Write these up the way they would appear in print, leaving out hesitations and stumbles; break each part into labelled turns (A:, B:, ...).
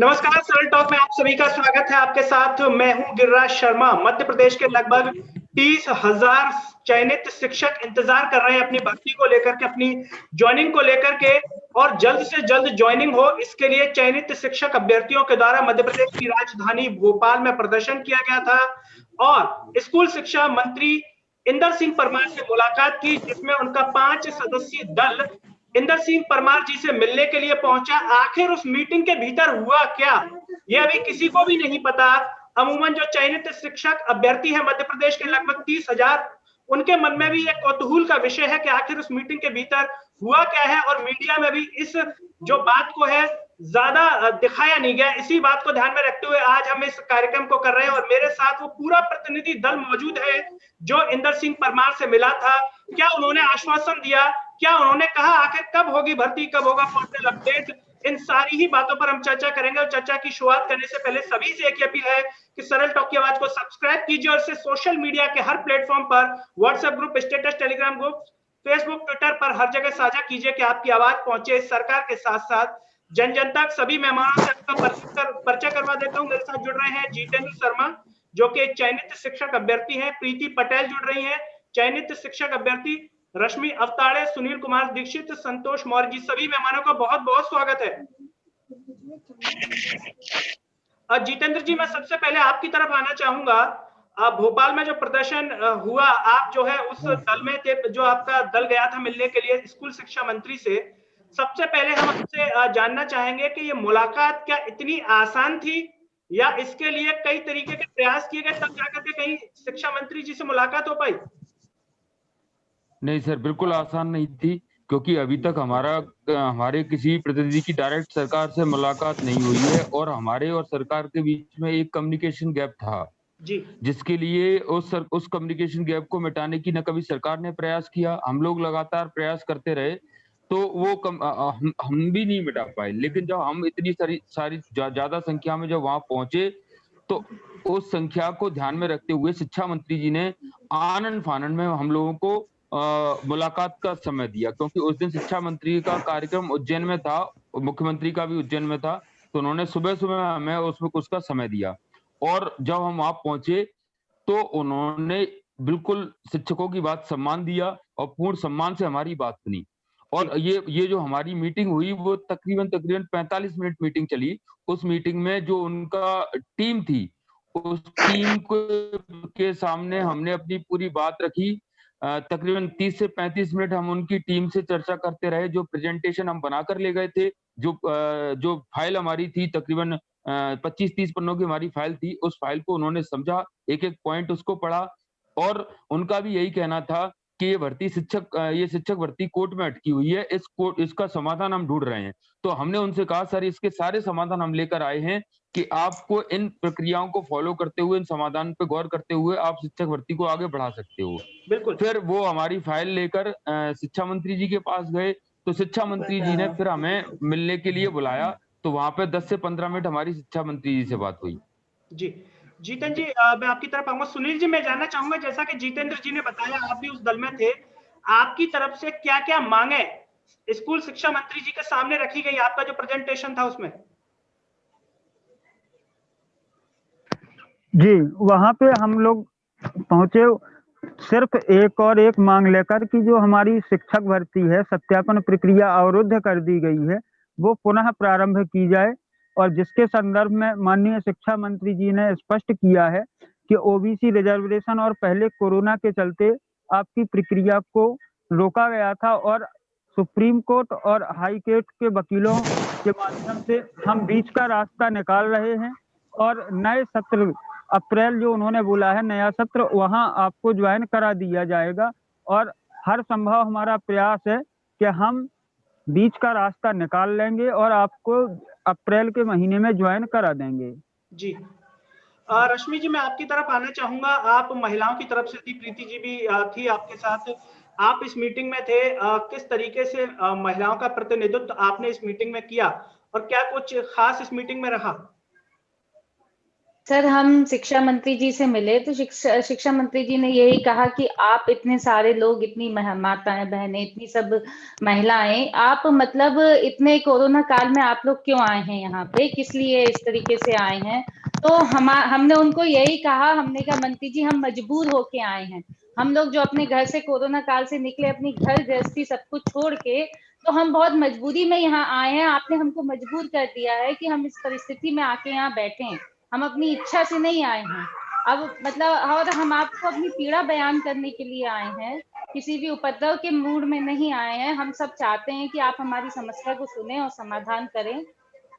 A: नमस्कार, सरल टॉक में आप सभी का स्वागत है। आपके साथ मैं हूं गिरिराज शर्मा। मध्य प्रदेश के लगभग 30,000 चयनित शिक्षक इंतजार कर रहे हैं अपनी भर्ती को लेकर के, अपनी ज्वाइनिंग को लेकर के, और जल्द से जल्द ज्वाइनिंग हो, इसके लिए चयनित शिक्षक अभ्यर्थियों के द्वारा मध्य प्रदेश की राजधानी भोपाल में प्रदर्शन किया गया था और स्कूल शिक्षा मंत्री इंदर सिंह परमार से मुलाकात की, जिसमें उनका 5 सदस्यीय दल इंदर सिंह परमार जी से मिलने के लिए पहुंचा। आखिर उस मीटिंग के भीतर हुआ क्या, ये अभी किसी को भी नहीं पता। अमूमन जो चयनित शिक्षक अभ्यर्थी है मध्य प्रदेश के लगभग 30,000, उनके मन में भी एक कौतूहल का विषय है कि आखिर उस मीटिंग के भीतर हुआ क्या है, और मीडिया में भी इस जो बात को है ज्यादा दिखाया नहीं गया। इसी बात को ध्यान में रखते हुए आज हम इस कार्यक्रम को कर रहे हैं और मेरे साथ वो पूरा प्रतिनिधि दल मौजूद है जो इंदर सिंह परमार से मिला था। क्या उन्होंने आश्वासन दिया, क्या उन्होंने कहा, आखिर कब होगी भर्ती, कब होगा पोर्टल अपडेट, इन सारी ही बातों पर हम चर्चा करेंगे। और चर्चा की शुरुआत करने से पहले सभी से एक अपील है कि सरल टॉक की आवाज को सब्सक्राइब कीजिए और इसे सोशल मीडिया के हर प्लेटफॉर्म पर, WhatsApp group, status, Telegram group, Facebook, Twitter पर हर जगह साझा कीजिए कि आपकी आवाज पहुंचे सरकार के साथ साथ जन जन तक। सभी मेहमानों से आपका परिचय करवा देता हूँ। मेरे साथ जुड़ रहे हैं जितेंद्र शर्मा जो कि चयनित शिक्षक अभ्यर्थी हैं, प्रीति पटेल जुड़ रही हैं चयनित शिक्षक अभ्यर्थी, रश्मि अवताड़े, सुनील कुमार दीक्षित, संतोष मौर्य जी, सभी मेहमानों का बहुत बहुत स्वागत है। जितेंद्र जी, मैं सबसे पहले आपकी तरफ आना चाहूंगा। भोपाल में जो प्रदर्शन हुआ, आप जो है उस दल में थे, जो आपका दल गया था मिलने के लिए स्कूल शिक्षा मंत्री से। सबसे पहले हम आपसे जानना चाहेंगे कि ये मुलाकात क्या इतनी आसान थी या इसके लिए कई तरीके के प्रयास किए गए तब जाकर के कहीं शिक्षा मंत्री जी से मुलाकात हो पाई?
B: नहीं सर, बिल्कुल आसान नहीं थी, क्योंकि अभी तक हमारे किसी प्रतिनिधि की डायरेक्ट सरकार से मुलाकात नहीं हुई है और हमारे और सरकार के बीच में एक कम्युनिकेशन गैप था
A: जी।
B: जिसके लिए उस कम्युनिकेशन गैप को मिटाने की न कभी सरकार ने प्रयास किया, हम लोग लगातार प्रयास करते रहे, तो वो हम भी नहीं मिटा पाए। लेकिन जब हम इतनी सारी ज्यादा संख्या में जब वहां पहुंचे, तो उस संख्या को ध्यान में रखते हुए शिक्षा मंत्री जी ने आनन फानन में हम लोगों को मुलाकात का समय दिया, क्योंकि उस दिन शिक्षा मंत्री का कार्यक्रम उज्जैन में था, मुख्यमंत्री का भी उज्जैन में था, तो उन्होंने सुबह सुबह हमें उसका समय दिया। और जब हम वहां पहुंचे तो उन्होंने बिल्कुल शिक्षकों की बात सम्मान दिया और पूर्ण सम्मान से हमारी बात सुनी। और ये जो हमारी मीटिंग हुई वो तकरीबन 45 मिनट मीटिंग चली। उस मीटिंग में जो उनका टीम थी, उस टीम के सामने हमने अपनी पूरी बात रखी। तकरीबन 30 से 35 मिनट हम उनकी टीम से चर्चा करते रहे। जो प्रेजेंटेशन हम बनाकर ले गए थे, जो फाइल हमारी थी, तकरीबन 25-30 पन्नों की हमारी फाइल थी, उस फाइल को उन्होंने समझा, एक एक पॉइंट उसको पढ़ा। और उनका भी यही कहना था कि ये शिक्षक भर्ती कोर्ट में अटकी हुई है, इसका समाधान हम ढूंढ रहे हैं। तो हमने उनसे कहा, सर इसके सारे समाधान हम लेकर आए हैं कि आपको इन प्रक्रियाओं को फॉलो करते हुए, इन समाधान पे गौर करते हुए आप शिक्षक भर्ती को आगे बढ़ा सकते हो।
A: बिल्कुल।
B: फिर वो हमारी फाइल लेकर शिक्षा मंत्री जी के पास गए, तो शिक्षा मंत्री जी ने फिर हमें मिलने के लिए बुलाया, तो वहां पे 10 से 15 मिनट हमारी शिक्षा मंत्री जी से बात हुई।
A: जी, जीतन जी, मैं आपकी तरफ आऊंगा। सुनील जी, मैं जानना चाहूंगा, जैसा कि जितेंद्र जी ने बताया आप भी उस दल में थे, आपकी तरफ से क्या क्या मांगे स्कूल शिक्षा मंत्री जी के सामने रखी गई, आपका जो प्रेजेंटेशन था उसमें?
C: जी, वहां पे हम लोग पहुंचे सिर्फ एक और एक मांग लेकर कि जो हमारी शिक्षक भर्ती है, सत्यापन प्रक्रिया अवरुद्ध कर दी गई है, वो पुनः प्रारंभ की जाए। और जिसके संदर्भ में माननीय शिक्षा मंत्री जी ने स्पष्ट किया है कि ओबीसी रिजर्वेशन और पहले कोरोना के चलते आपकी प्रक्रिया को रोका गया था और सुप्रीम कोर्ट और हाई कोर्ट के वकीलों के माध्यम से हम बीच का रास्ता निकाल रहे हैं। और नए सत्र अप्रैल जो उन्होंने बोला है, नया सत्र, वहां आपको ज्वाइन करा दिया जाएगा। और हर संभव हमारा प्रयास है कि हम बीच का रास्ता निकाल लेंगे और आपको अप्रैल के महीने में ज्वाइन करा देंगे।
A: जी, रश्मि जी, मैं आपकी तरफ आना चाहूंगा। आप महिलाओं की तरफ से थी, प्रीति जी भी थी आपके साथ, आप इस मीटिंग में थे। किस तरीके से महिलाओं का प्रतिनिधित्व आपने इस मीटिंग में किया और क्या कुछ खास इस मीटिंग में रहा?
D: सर, हम शिक्षा मंत्री जी से मिले तो शिक्षा मंत्री जी ने यही कहा कि आप इतने सारे लोग, इतनी माताएं बहनें, इतनी सब महिलाएं, आप मतलब इतने कोरोना काल में आप लोग क्यों आए हैं यहाँ पे, किस लिए इस तरीके से आए हैं। तो हमने उनको यही कहा, हमने कहा मंत्री जी हम मजबूर होके आए हैं। हम लोग जो अपने घर से कोरोना काल से निकले, अपनी घर गृहस्थी सब कुछ छोड़ के, तो हम बहुत मजबूरी में यहाँ आए हैं। आपने हमको मजबूर कर दिया है कि हम इस परिस्थिति में आके यहाँ बैठे हैं। हम अपनी इच्छा से नहीं आए हैं। अब मतलब, और हम आपको अपनी पीड़ा बयान करने के लिए आए हैं, किसी भी उपद्रव के मूड में नहीं आए हैं। हम सब चाहते हैं कि आप हमारी समस्या को सुने और समाधान करें।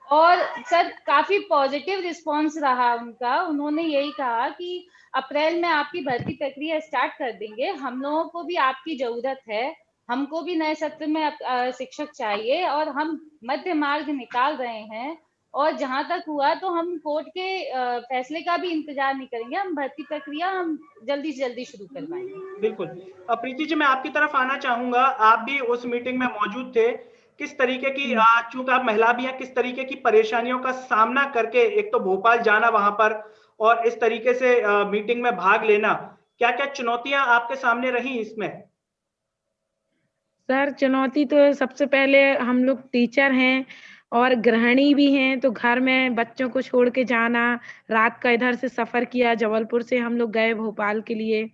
D: और सर, काफी पॉजिटिव रिस्पांस रहा उनका। उन्होंने यही कहा कि अप्रैल में आपकी भर्ती प्रक्रिया स्टार्ट कर देंगे। हम लोगों को भी आपकी जरूरत है, हमको भी नए सत्र में शिक्षक चाहिए, और हम मध्य मार्ग निकाल रहे हैं। और जहां तक हुआ तो हम कोर्ट के फैसले का भी इंतजार नहीं करेंगे, हम भर्ती प्रक्रिया हम जल्दी से जल्दी शुरू करवाएंगे।
A: बिल्कुल। प्रीति जी, मैं आपकी तरफ आना चाहूंगा, आप भी उस मीटिंग में मौजूद थे। किस तरीके की, चूंकि आप महिला भी हैं, किस तरीके की परेशानियों का सामना करके एक तो भोपाल जाना वहां पर और इस तरीके से मीटिंग में भाग लेना, क्या क्या चुनौतियां आपके सामने रही इसमें?
E: सर, चुनौती तो सबसे पहले हम लोग टीचर हैं और गृहिणी भी हैं, तो घर में बच्चों को छोड़ के जाना, रात का इधर से सफर किया, जबलपुर से हम लोग गए भोपाल के लिए,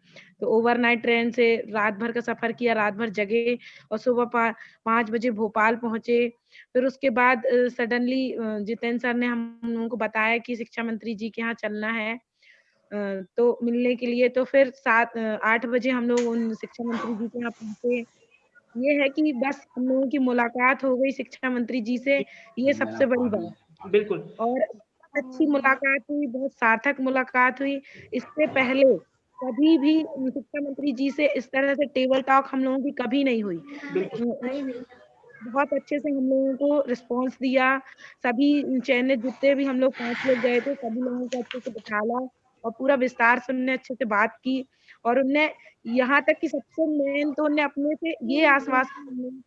E: तो ओवरनाइट ट्रेन से रात भर का सफर किया, रात भर जगे और सुबह 5 बजे भोपाल पहुंचे। फिर उसके बाद सडनली जितेंद्र सर ने हम लोगों को बताया कि शिक्षा मंत्री जी के यहाँ चलना है तो मिलने के लिए। तो फिर 8 बजे हम लोग उन शिक्षा मंत्री जी के यहाँ पहुंचे। ये है कि बस हम लोगों की मुलाकात हो गई शिक्षा मंत्री जी से, ये सबसे बड़ी बात।
A: बिल्कुल।
E: और अच्छी मुलाकात हुई, बहुत सार्थक मुलाकात हुई। इससे पहले कभी भी शिक्षा मंत्री जी से इस तरह से टेबल टॉक हम लोगों की कभी नहीं हुई। बहुत अच्छे से हम लोगों को रिस्पांस दिया। सभी चयनित जितने भी हम लोग 5 लोग गए थे, सभी लोगों को अच्छे से बिठाला और पूरा विस्तार से उन्होंने अच्छे से बात की। और उनने यहाँ तक कि सबसे मेन तो उनने अपने से ये आश्वासन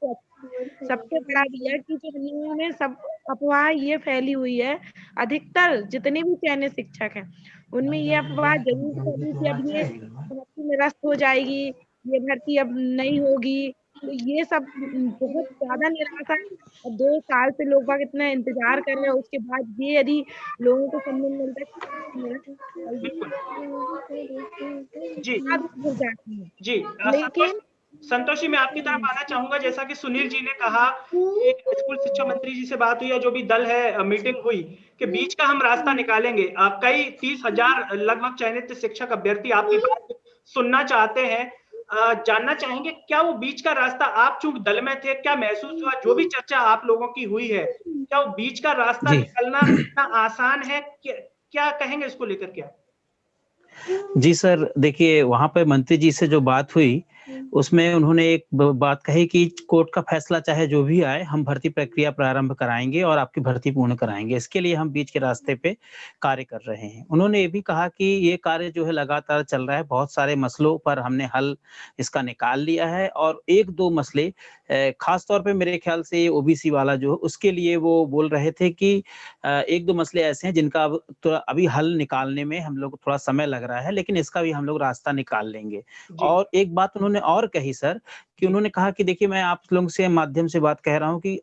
E: सबसे बड़ा दिया कि जो हम लोगों में सब अफवाह ये फैली हुई है, अधिकतर जितने भी चयनित शिक्षक हैं उनमें ये अफवाह जरूर फैली कि अब ये भर्ती निरस्त हो जाएगी, ये भर्ती अब नहीं होगी। तो ये सब बहुत ज्यादा निराशा है। अब 2 साल से लोग बाग इतना इंतजार कर रहे हैं, उसके बाद ये यदि लोगों को सुनने में मिलता है
A: जी,
E: लेकिन
A: संतोषी, मैं आपकी तरफ आना चाहूंगा। जैसा कि सुनील जी ने कहा कि स्कूल शिक्षा मंत्री जी से बात हुई, या जो भी दल है मीटिंग हुई, कि बीच का हम रास्ता निकालेंगे। कई 30,000 लगभग चयनित शिक्षक अभ्यर्थी आपकी बात सुनना चाहते हैं। जानना चाहेंगे क्या वो बीच का रास्ता, आप चूंकि दल में थे, क्या महसूस हुआ, जो भी चर्चा आप लोगों की हुई है, क्या वो बीच का रास्ता निकलना इतना आसान है? क्या कहेंगे इसको लेकर? क्या
F: जी सर, देखिए वहां पे मंत्री जी से जो बात हुई उसमें उन्होंने एक बात कही कि कोर्ट का फैसला चाहे जो भी आए, हम भर्ती प्रक्रिया प्रारंभ कराएंगे और आपकी भर्ती पूर्ण कराएंगे। इसके लिए हम बीच के रास्ते पे कार्य कर रहे हैं। उन्होंने ये भी कहा कि ये कार्य जो है लगातार चल रहा है, बहुत सारे मसलों पर हमने हल इसका निकाल लिया है और 1-2 मसले खास तौर पे मेरे ख्याल से ओबीसी वाला जो उसके लिए वो बोल रहे थे कि 1-2 मसले ऐसे हैं जिनका अब थोड़ा अभी हल निकालने में हम लोग थोड़ा समय लग रहा है, लेकिन इसका भी हम लोग रास्ता निकाल लेंगे। और एक बात उन्होंने और कही सर, कि उन्होंने कहा कि देखिए मैं आप लोगों से माध्यम से बात कह रहा हूँ कि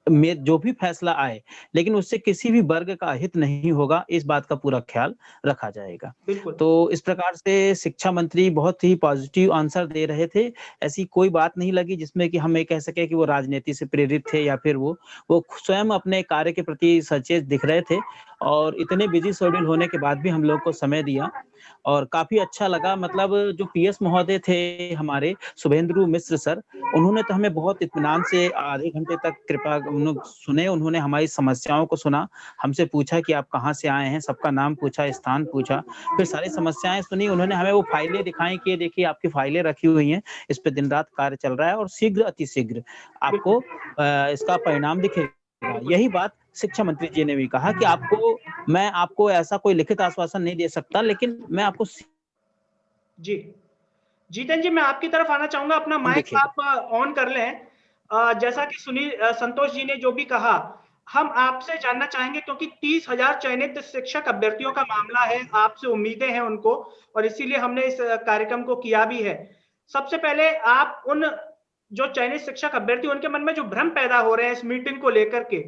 F: जो भी फैसला आए, लेकिन उससे किसी भी वर्ग का हित नहीं होगा, इस बात का पूरा ख्याल रखा जाएगा। तो इस प्रकार से शिक्षा मंत्री बहुत ही पॉजिटिव आंसर दे रहे थे। ऐसी कोई बात नहीं लगी जिसमें कि हम ये कह सके कि वो राजनीति से प्रेरित थे या फिर वो स्वयं अपने कार्य के प्रति सचेत दिख रहे थे। और इतने बिजी शेड्यूल होने के बाद भी हम लोग को समय दिया और काफी अच्छा लगा। मतलब जो पीएस महोदय थे हमारे शुभेंदु मिश्र सर, उन्होंने तो हमें बहुत इत्मीनान से आधे घंटे तक कृपा सुने। उन्होंने हमारी समस्याओं को सुना, हमसे पूछा कि आप कहाँ से आए हैं, सबका नाम पूछा, स्थान पूछा, फिर सारी समस्याएं सुनी। उन्होंने हमें वो फाइलें दिखाई कि देखिए आपकी फाइलें रखी हुई हैं, इस पे दिन रात कार्य चल रहा है और शीघ्र अतिशीघ्र आपको इसका परिणाम दिखेगा। यही बात शिक्षा मंत्री जी ने भी कहा कि मैं आपको ऐसा कोई लिखित आश्वासन नहीं दे सकता, लेकिन मैं आपको
A: जी जीतन जी, मैं आपकी तरफ आना चाहूंगा। अपना माइक आप ऑन कर लें। जैसा कि संतोष जी ने जो भी कहा, हम आपसे जानना चाहेंगे, क्योंकि 30,000 चयनित शिक्षक अभ्यर्थियों का मामला है, आपसे उम्मीदें हैं उनको, और इसीलिए हमने इस कार्यक्रम को किया भी है। सबसे पहले आप उन जो चयनित शिक्षक अभ्यर्थी, उनके मन में जो भ्रम पैदा हो रहे हैं इस मीटिंग को लेकर के,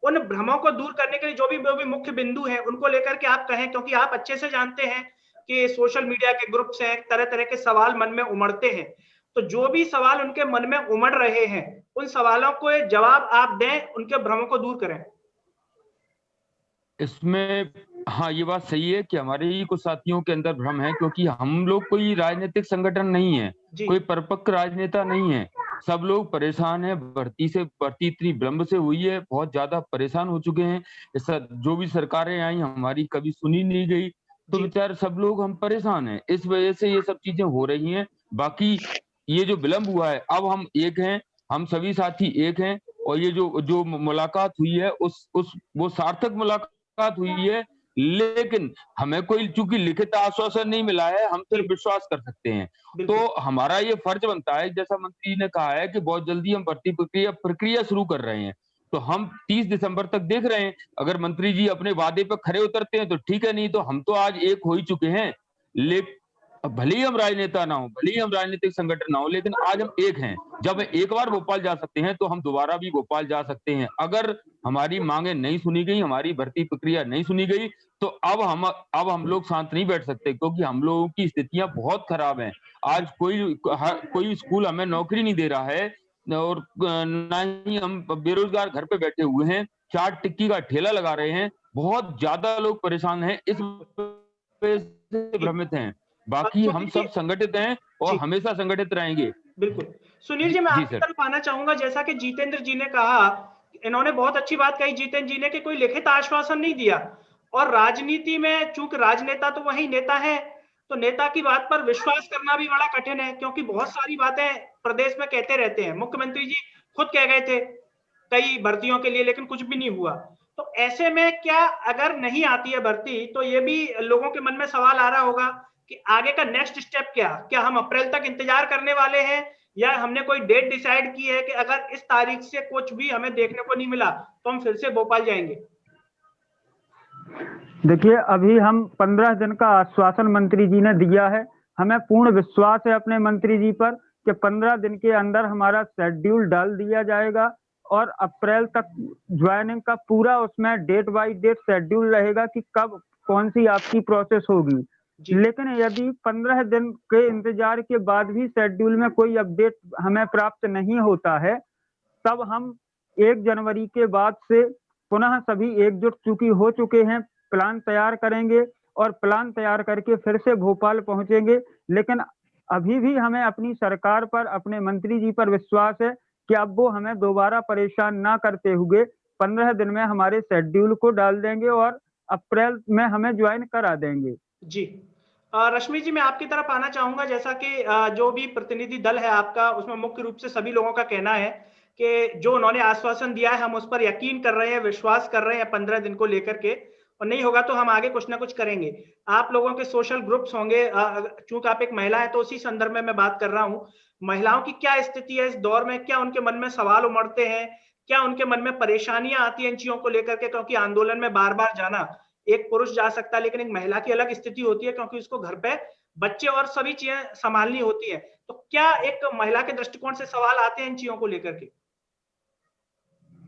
A: उन भ्रमों को दूर करने के लिए जो भी मुख्य बिंदु हैं उनको लेकर के आप कहें, क्योंकि आप अच्छे से जानते हैं कि सोशल मीडिया के ग्रुप्स हैं, तरह तरह के सवाल मन में उमड़ते हैं। तो जो भी सवाल उनके मन में उमड़ रहे हैं, उन सवालों को जवाब आप दें, उनके भ्रमों को दूर करें।
B: इसमें हाँ, ये बात सही है कि हमारे ही कुछ साथियों के अंदर भ्रम है, क्योंकि हम लोग कोई राजनीतिक संगठन नहीं है, कोई परिपक्व राजनेता नहीं है। सब लोग परेशान है, भर्ती इतनी विलंब से हुई है, बहुत ज्यादा परेशान हो चुके हैं। जो भी सरकारें आई हमारी कभी सुनी नहीं गई, तो बेचारे सब लोग हम परेशान हैं, इस वजह से ये सब चीजें हो रही हैं। बाकी ये जो विलंब हुआ है, अब हम एक हैं, हम सभी साथी एक हैं, और ये जो मुलाकात हुई है वो सार्थक मुलाकात हुई है। लेकिन हमें कोई चूंकि लिखित आश्वासन नहीं मिला है, हम सिर्फ विश्वास कर सकते हैं। तो हमारा ये फर्ज बनता है, जैसा मंत्री ने कहा है कि बहुत जल्दी हम भर्ती प्रक्रिया शुरू कर रहे हैं, तो हम 30 दिसंबर तक देख रहे हैं। अगर मंत्री जी अपने वादे पर खरे उतरते हैं तो ठीक है, नहीं तो हम तो आज एक हो ही चुके हैं। लेकिन भले ही हम राजनेता ना हो, भले ही हम राजनीतिक संगठन ना हो, लेकिन आज हम एक हैं। जब एक बार भोपाल जा सकते हैं तो हम दोबारा भी भोपाल जा सकते हैं। अगर हमारी मांगे नहीं सुनी गई, हमारी भर्ती प्रक्रिया नहीं सुनी गई, तो अब हम लोग शांत नहीं बैठ सकते, क्योंकि हम लोगों की स्थितियां बहुत खराब हैं। आज कोई स्कूल हमें नौकरी नहीं दे रहा है, और ना ही हम बेरोजगार घर पे बैठे हुए हैं, चाट टिक्की का ठेला लगा रहे हैं। बहुत ज्यादा लोग परेशान हैं, इस वजह से भ्रमित हैं। बाकी हम सब संगठित हैं और हमेशा संगठित रहेंगे।
A: बिल्कुल। सुनील जी, मैं आपकी तरफ आना चाहूंगा। जैसा कि जितेंद्र जी ने कहा, इन्होंने बहुत अच्छी बात कही जितेंद्र जी ने, कि कोई लिखित आश्वासन नहीं दिया, और राजनीति में चूंकि राजनेता तो वही नेता है, तो नेता की बात पर विश्वास करना भी बड़ा कठिन है, क्योंकि बहुत सारी बातें प्रदेश में कहते रहते हैं। मुख्यमंत्री जी खुद कह गए थे कई भर्तियों के लिए, लेकिन कुछ भी नहीं हुआ। तो ऐसे में क्या अगर नहीं आती है भर्ती, तो ये भी लोगों के मन में सवाल आ रहा होगा कि आगे का नेक्स्ट स्टेप क्या हम अप्रैल तक इंतजार करने वाले हैं, या हमने कोई डेट डिसाइड की है कि अगर इस तारीख से कुछ भी हमें देखने को नहीं मिला तो हम फिर से भोपाल जाएंगे?
C: देखिए, अभी हम 15 दिन का आश्वासन मंत्री जी ने दिया है। हमें पूर्ण विश्वास है अपने मंत्री जी पर कि 15 दिन के अंदर हमारा शेड्यूल डाल दिया जाएगा, और अप्रैल तक ज्वाइनिंग का पूरा उसमें डेट बाय डेट शेड्यूल रहेगा कि कब कौन सी आपकी प्रोसेस होगी। लेकिन यदि 15 दिन के इंतजार के बाद भी शेड्यूल में कोई अपडेट हमें प्राप्त नहीं होता है, तब हम 1 जनवरी के बाद से पुनः सभी एकजुट चूंकि हो चुके हैं, प्लान तैयार करेंगे, और प्लान तैयार करके फिर से भोपाल पहुंचेंगे। लेकिन अभी भी हमें अपनी सरकार पर, अपने मंत्री जी पर विश्वास है कि अब वो हमें दोबारा परेशान ना करते हुए 15 दिन में हमारे शेड्यूल को डाल देंगे और अप्रैल में हमें ज्वाइन करा देंगे।
A: जी, रश्मि जी, मैं आपकी तरफ आना चाहूंगा। जैसा कि जो भी प्रतिनिधि दल है आपका, उसमें मुख्य रूप से सभी लोगों का कहना है कि जो उन्होंने आश्वासन दिया है हम उस पर यकीन कर रहे हैं, विश्वास कर रहे हैं 15 दिन को लेकर के, और नहीं होगा तो हम आगे कुछ ना कुछ करेंगे। आप लोगों के सोशल ग्रुप्स होंगे, चूंकि आप एक महिला है तो उसी संदर्भ में मैं बात कर रहा हूँ। महिलाओं की क्या स्थिति है इस दौर में? क्या उनके मन में सवाल उमड़ते हैं? क्या उनके मन में परेशानियां आती हैं इन चीजों को लेकर के? क्योंकि आंदोलन में बार बार जाना, एक पुरुष जा सकता है, लेकिन एक महिला की अलग स्थिति होती है, क्योंकि उसको घर पे बच्चे और सभी चीजें संभालनी होती है। तो क्या एक महिला के दृष्टिकोण से सवाल आते हैं इन चीजों को लेकर के?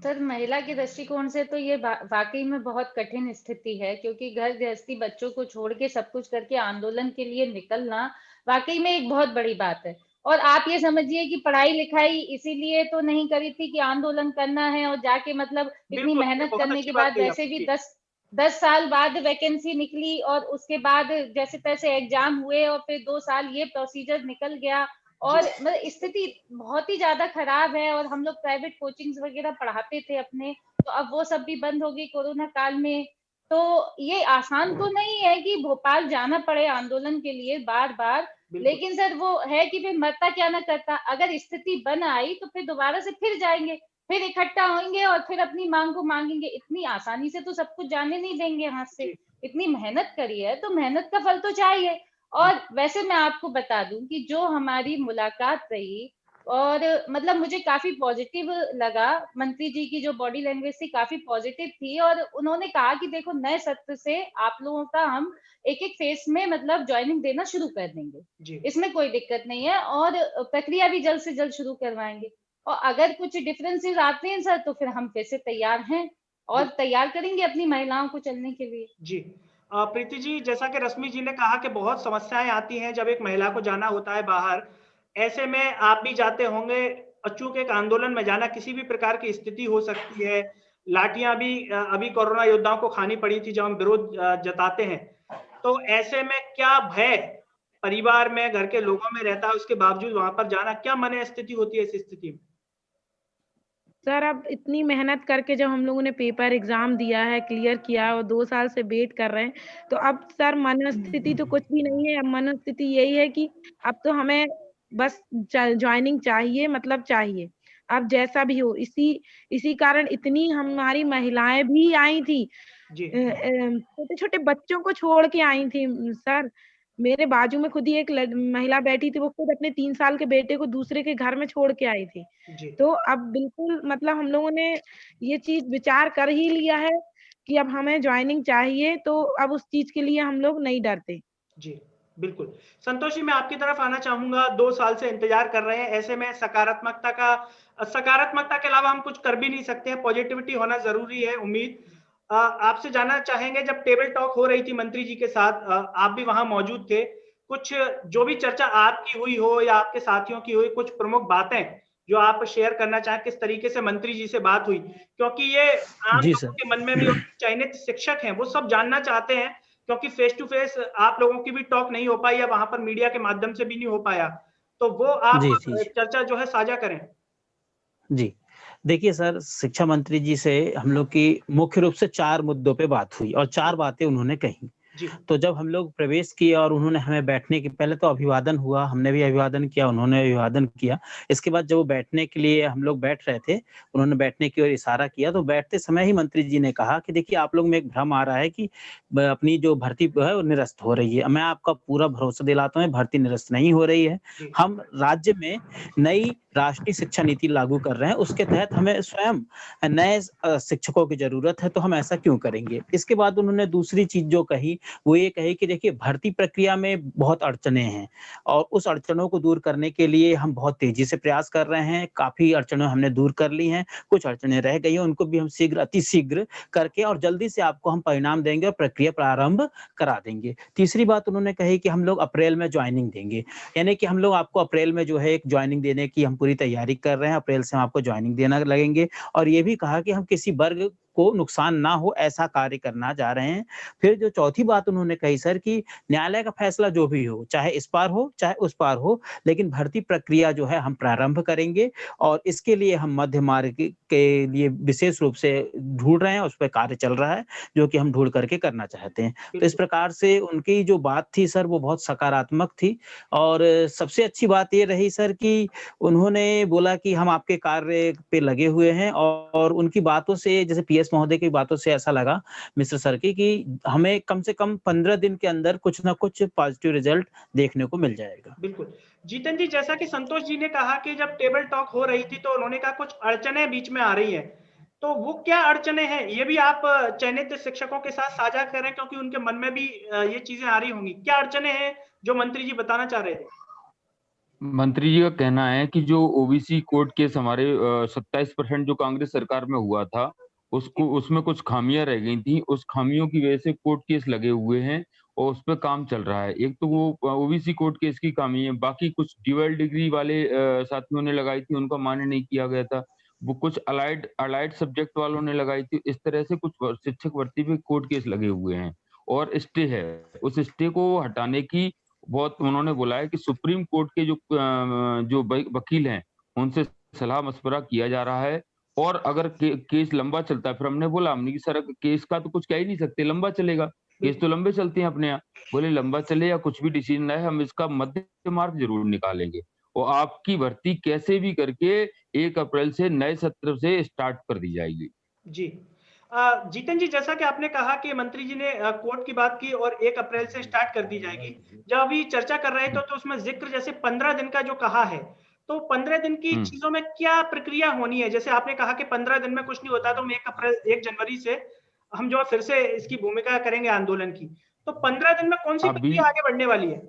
D: सर, महिला के दृष्टिकोण से तो ये वाकई में बहुत कठिन स्थिति है, क्योंकि घर गृहस्थी, बच्चों को छोड़ के सब कुछ करके आंदोलन के लिए निकलना वाकई में एक बहुत बड़ी बात है। और आप ये समझिए कि पढ़ाई लिखाई इसीलिए तो नहीं करी थी कि आंदोलन करना है, और जाके मतलब इतनी मेहनत करने के बाद वैसे भी 10 साल बाद वैकेंसी निकली, और उसके बाद जैसे तैसे एग्जाम हुए, और फिर 2 साल ये प्रोसीजर निकल गया, और मतलब स्थिति बहुत ही ज्यादा खराब है। और हम लोग प्राइवेट कोचिंग्स वगैरह पढ़ाते थे अपने, तो अब वो सब भी बंद हो गई कोरोना काल में। तो ये आसान तो नहीं है कि भोपाल जाना पड़े आंदोलन के लिए बार बार, लेकिन सर वो है कि फिर मरता क्या ना करता, अगर स्थिति बन आई तो फिर दोबारा से फिर जाएंगे, फिर इकट्ठा होंगे और फिर अपनी मांग को मांगेंगे। इतनी आसानी से तो सब कुछ जाने नहीं देंगे हाथ से। इतनी मेहनत करी है तो मेहनत का फल तो चाहिए। और वैसे मैं आपको बता दूं कि जो हमारी मुलाकात रही और मतलब मुझे काफी पॉजिटिव लगा, मंत्री जी की जो बॉडी लैंग्वेज थी काफी पॉजिटिव थी, और उन्होंने कहा कि देखो नए सत्र से आप लोगों का हम एक एक फेस में मतलब ज्वाइनिंग देना शुरू कर देंगे, इसमें कोई दिक्कत नहीं है, और प्रक्रिया भी जल्द से जल्द शुरू करवाएंगे, और अगर कुछ डिफरेंसेस आते हैं सर तो फिर हम फिर से तैयार हैं और तैयार करेंगे अपनी महिलाओं को चलने के लिए।
A: जी प्रीति जी, जैसा कि रश्मि जी ने कहा कि बहुत समस्याएं आती हैं जब एक महिला को जाना होता है बाहर, ऐसे में आप भी जाते होंगे, चूंकि एक आंदोलन में जाना किसी भी प्रकार की स्थिति हो सकती है, लाठियां भी अभी कोरोना योद्धाओं को खानी पड़ी थी जब हम विरोध जताते हैं, तो ऐसे में क्या भय परिवार में घर के लोगों में रहता है, उसके बावजूद वहां पर जाना, क्या मन स्थिति होती है इस स्थिति में?
E: सर अब इतनी मेहनत करके जब हम लोगों ने पेपर एग्जाम दिया है, क्लियर किया और 2 साल से वेट कर रहे हैं, तो अब सर मनस्थिति तो कुछ भी नहीं है। अब मनस्थिति यही है कि अब तो हमें बस ज्वाइनिंग चाहिए, मतलब चाहिए, अब जैसा भी हो। इसी कारण इतनी हमारी महिलाएं भी आई थी, छोटे छोटे बच्चों को छोड़ के आई थी सर। मेरे बाजू में खुद ही एक महिला बैठी थी, वो खुद अपने 3 साल के बेटे को दूसरे के घर में छोड़ के आई थी। तो अब बिल्कुल मतलब हम लोगों ने ये चीज विचार कर ही लिया है कि अब हमें ज्वाइनिंग चाहिए, तो अब उस चीज के लिए हम लोग नहीं डरते।
A: जी बिल्कुल। संतोष जी, मैं आपकी तरफ आना चाहूंगा, 2 साल से इंतजार कर रहे हैं, ऐसे में सकारात्मकता के अलावा हम कुछ कर भी नहीं सकते हैं, पॉजिटिविटी होना जरूरी है। उम्मीद आपसे जानना चाहेंगे, जब टेबल टॉक हो रही थी मंत्री जी के साथ, आप भी वहां मौजूद थे, कुछ जो भी चर्चा आपकी हुई हो या आपके साथियों की हुई, कुछ प्रमुख बातें जो आप शेयर करना चाहें, किस तरीके से मंत्री जी से बात हुई, क्योंकि ये आम लोगों के मन में भी, चयनित शिक्षक हैं वो सब जानना चाहते हैं, क्योंकि फेस टू फेस आप लोगों की भी टॉक नहीं हो पाई या वहां पर मीडिया के माध्यम से भी नहीं हो पाया, तो वो आप चर्चा जो है साझा करें।
F: जी, देखिए सर, शिक्षा मंत्री जी से हम लोग की मुख्य रूप से 4 मुद्दों पे बात हुई और 4 बातें उन्होंने कही। तो जब हम लोग प्रवेश किए और उन्होंने हमें बैठने के, पहले तो अभिवादन हुआ, हमने भी अभिवादन किया, उन्होंने अभिवादन किया। इसके बाद जब वो बैठने के लिए हम लोग बैठ रहे थे, उन्होंने बैठने की ओर इशारा किया, तो बैठते समय ही मंत्री जी ने कहा कि देखिए आप लोग में एक भ्रम आ रहा है कि अपनी जो भर्ती है वो निरस्त हो रही है। मैं आपका पूरा भरोसा दिलाता हूँ, भर्ती निरस्त नहीं हो रही है। हम राज्य में नई राष्ट्रीय शिक्षा नीति लागू कर रहे हैं, उसके तहत हमें स्वयं नए शिक्षकों की जरूरत है, तो हम ऐसा क्यों करेंगे। इसके बाद उन्होंने दूसरी चीज जो कही वो ये कहे कि देखिए भर्ती प्रक्रिया में बहुत अड़चने हैं और उस अड़चनों को दूर करने के लिए हम बहुत तेजी से प्रयास कर रहे हैं। काफी अड़चनें हमने दूर कर ली हैं, कुछ अड़चनें रह गई हैं, उनको भी हम अति शीघ्र करके और जल्दी से आपको हम परिणाम देंगे और प्रक्रिया प्रारंभ करा देंगे। तीसरी बात उन्होंने कही कि हम लोग अप्रैल में ज्वाइनिंग देंगे, यानी कि हम लोग आपको अप्रैल में जो है एक ज्वाइनिंग देने की हम पूरी तैयारी कर रहे हैं, अप्रैल से हम आपको ज्वाइनिंग देना लगेंगे। और ये भी कहा कि हम किसी वर्ग को नुकसान ना हो ऐसा कार्य करना जा रहे हैं। फिर जो चौथी बात उन्होंने कही सर कि न्यायालय का फैसला जो भी हो, चाहे इस पार हो चाहे उस पार हो, लेकिन भर्ती प्रक्रिया जो है हम प्रारंभ करेंगे और इसके लिए हम मध्य मार्ग के लिए विशेष रूप से ढूंढ रहे हैं, उस पर कार्य चल रहा है जो कि हम ढूंढ करके करना चाहते हैं। तो इस प्रकार से उनकी जो बात थी सर वो बहुत सकारात्मक थी। और सबसे अच्छी बात ये रही सर कि उन्होंने बोला कि हम आपके कार्य पे लगे हुए हैं और उनकी बातों से, जैसे पीएस महोदय की बातों से ऐसा लगा मिश्र सर की कि हमें कम से कम 15 दिन के अंदर कुछ ना कुछ पॉजिटिव रिजल्ट देखने को मिल जाएगा।
A: बिल्कुल। जीतन जी, जैसा कि संतोष जी ने कहा कि जब टेबल टॉक हो रही थी तो उन्होंने कहा कुछ अड़चनें बीच में आ रही हैं, तो वो क्या अड़चनें हैं ये भी आप चयनित शिक्षकों के साथ साझा करें, क्योंकि उनके मन में भी ये चीजें आ रही होंगी। क्या अड़चनें हैं जो मंत्री जी बताना चाह रहे थे?
B: मंत्री जी का कहना है कि जो ओबीसी कोर्ट केस हमारे 27% जो कांग्रेस सरकार में हुआ था, उसको उसमें कुछ खामियां रह गई थी, उस खामियों की वजह से कोर्ट केस लगे हुए हैं और उस पर काम चल रहा है। एक तो वो ओबीसी कोर्ट केस की खामी है, बाकी कुछ ड्यूअल डिग्री वाले साथियों ने लगाई थी, उनका मान्य नहीं किया गया था, वो कुछ अलाइड सब्जेक्ट वालों ने लगाई थी। इस तरह से कुछ शिक्षक भर्ती पे कोर्ट केस लगे हुए हैं और स्टे है, उस स्टे को हटाने की बहुत उन्होंने बोला है कि सुप्रीम कोर्ट के जो वकील हैं उनसे सलाह मशवरा किया जा रहा है। और अगर केस लंबा चलता है, फिर हमने बोला हमने कि सर केस का तो कुछ कह ही नहीं सकते, लंबा चलेगा, केस तो लंबे चलते हैं अपने यहाँ। बोले लंबा चले या कुछ भी डिसीजन आए, हम इसका मध्य मार्ग जरूर निकालेंगे और आपकी भर्ती कैसे भी करके 1 अप्रैल से नए सत्र से स्टार्ट कर दी जाएगी।
A: जी जीतन जी, जैसा कि आपने कहा कि मंत्री जी ने कोर्ट की बात की और 1 अप्रैल से स्टार्ट कर दी जाएगी, जब अभी चर्चा कर रहे थे तो उसमें जिक्र जैसे 15 दिन का जो कहा है, तो 15 दिन की चीजों में क्या प्रक्रिया होनी है? जैसे आपने कहा कि 15 दिन में कुछ नहीं होता, तो 1 जनवरी से हम जो फिर से इसकी भूमिका करेंगे आंदोलन की, तो 15 दिन में कौन सी प्रक्रिया आगे बढ़ने वाली है?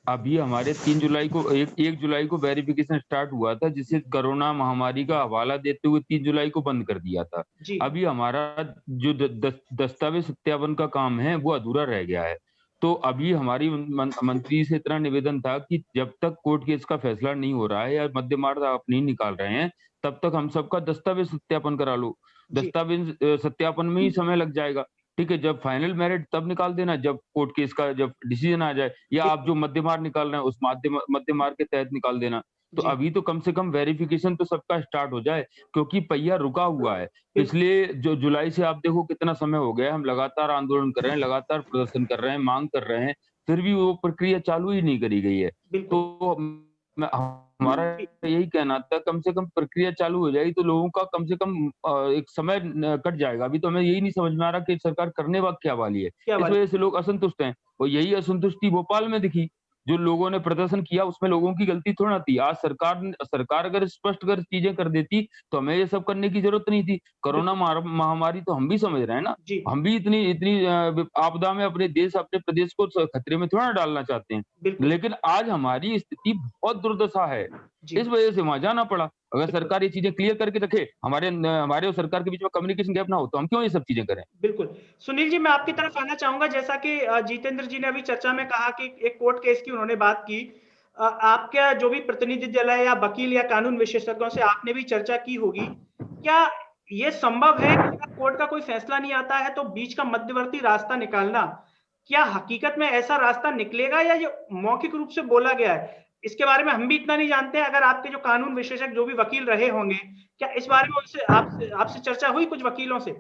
B: अभी हमारे 3 जुलाई को 1 जुलाई को वेरिफिकेशन स्टार्ट हुआ था, जिसे कोरोना महामारी का हवाला देते हुए 3 जुलाई को बंद कर दिया था। अभी हमारा जो दस्तावेज सत्यापन का काम है वो अधूरा रह गया है। तो अभी हमारी मंत्री से इतना निवेदन था कि जब तक कोर्ट केस का फैसला नहीं हो रहा है या मध्य मार्ग आप नहीं निकाल रहे हैं, तब तक हम सबका दस्तावेज सत्यापन करा लो। दस्तावेज सत्यापन में ही समय लग जाएगा। ठीक है, जब फाइनल मेरिट तब निकाल देना, जब कोर्ट केस का जब डिसीजन आ जाए, या आप जो मध्य मार्ग निकाल रहे हैं उस मध्य मार्ग के तहत निकाल देना। तो अभी तो कम से कम वेरिफिकेशन तो सबका स्टार्ट हो जाए, क्योंकि पहिया रुका हुआ है। पिछले जो जुलाई से आप देखो कितना समय हो गया, हम लगातार आंदोलन कर रहे हैं, लगातार प्रदर्शन कर रहे हैं, मांग कर रहे हैं, फिर भी वो प्रक्रिया चालू ही नहीं करी गई है। तो हमारा यही कहना था, कम से कम प्रक्रिया चालू हो जाएगी तो लोगों का कम से कम एक समय कट जाएगा। अभी तो हमें यही नहीं समझ में आ रहा कि सरकार करने क्या वाली है। इस वजह से लोग असंतुष्ट हैं, और यही असंतुष्टि भोपाल में दिखी। जो लोगों ने प्रदर्शन किया उसमें लोगों की गलती थोड़ा थी। आज सरकार अगर स्पष्ट कर चीजें कर देती तो हमें ये सब करने की जरूरत नहीं थी। कोरोना महामारी तो हम भी समझ रहे हैं ना, हम भी इतनी आपदा में अपने देश अपने प्रदेश को खतरे में थोड़ा डालना चाहते हैं, लेकिन आज हमारी स्थिति बहुत दुर्दशा है, इस वजह से वहां जाना पड़ा। अगर सरकार ये चीजें क्लियर करके रखे, हमारे और सरकार के बीच में कम्युनिकेशन गैप ना हो, तो हम क्यों ये सब चीजें करें।
A: बिल्कुल। सुनील जी, मैं आपकी तरफ आना चाहूंगा। जैसा कि जितेंद्र जी ने अभी चर्चा में कहा कि एक कोर्ट केस की उन्होंने बात की, आपका जो भी प्रतिनिधि दल है या वकील या कानून विशेषज्ञों से आपने भी चर्चा की होगी, क्या ये संभव है कि अगर कोर्ट का कोई फैसला नहीं आता है तो बीच का मध्यवर्ती रास्ता निकालना, क्या हकीकत में ऐसा रास्ता निकलेगा या ये मौखिक रूप से बोला गया है? इसके बारे में हम भी इतना नहीं जानते। अगर आपके जो कानून विशेषज्ञ जो भी वकील रहे होंगे, क्या इस बारे में उनसे आपसे चर्चा हुई कुछ वकीलों से?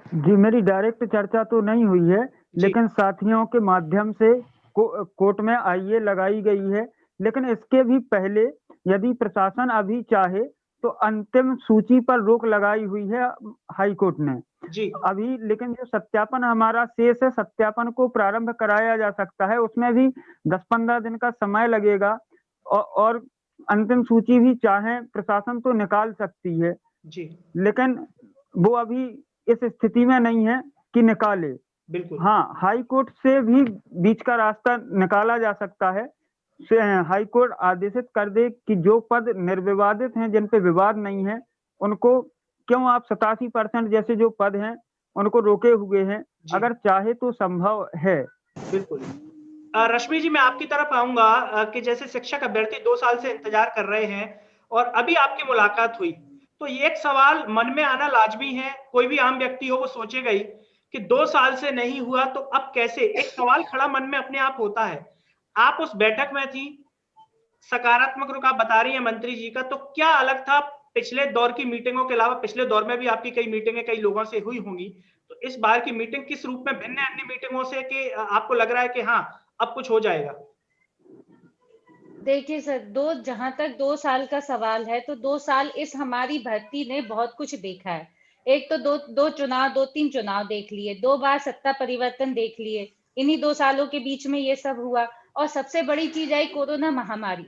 C: जी, मेरी डायरेक्ट चर्चा तो नहीं हुई है, लेकिन साथियों के माध्यम से कोर्ट में आईए लगाई गई है। लेकिन इसके भी पहले यदि प्रशासन अभी चाहे तो अंतिम सूची पर रोक लगाई हुई है हाई कोर्ट ने अभी। लेकिन जो सत्यापन हमारा शेष है, सत्यापन को प्रारंभ कराया जा सकता है, उसमें भी 10-15 दिन का समय लगेगा, और अंतिम सूची भी चाहे प्रशासन तो निकाल सकती है लेकिन वो अभी इस स्थिति में नहीं है कि निकाले।
A: बिल्कुल।
C: हाँ, हाई कोर्ट से भी बीच का रास्ता निकाला जा सकता है। हाई कोर्ट आदेशित कर दे कि जो पद निर्विवादित हैं, जिन पे विवाद नहीं है, उनको क्यों आप 87% जैसे जो पद हैं उनको रोके हुए हैं, अगर चाहे तो संभव है।
A: बिल्कुल। रश्मि जी, मैं आपकी तरफ आऊंगा कि जैसे शिक्षक अभ्यर्थी 2 साल से इंतजार कर रहे हैं और अभी आपकी मुलाकात हुई, तो ये एक सवाल मन में आना लाजमी है। कोई भी आम व्यक्ति हो वो सोचेगा ही कि 2 साल से नहीं हुआ तो अब कैसे, एक सवाल खड़ा मन में अपने आप होता है। आप उस बैठक में थी, सकारात्मक रुख आप बता रही हैं मंत्री जी का, तो क्या अलग था पिछले दौर की मीटिंगों के अलावा? पिछले दौर में भी आपकी कई मीटिंगें कई लोगों से हुई होंगी, तो इस बार की मीटिंग किस रूप में भिन्न है अन्य मीटिंगों से कि आपको लग रहा है कि हाँ अब कुछ हो जाएगा?
D: देखिए सर, जहां तक 2 साल का सवाल है, तो 2 साल इस हमारी भर्ती ने बहुत कुछ देखा है। एक तो दो चुनाव, 2-3 चुनाव देख लिए, 2 बार सत्ता परिवर्तन देख लिए, इन्हीं 2 सालों के बीच में ये सब हुआ। और सबसे बड़ी चीज आई कोरोना महामारी,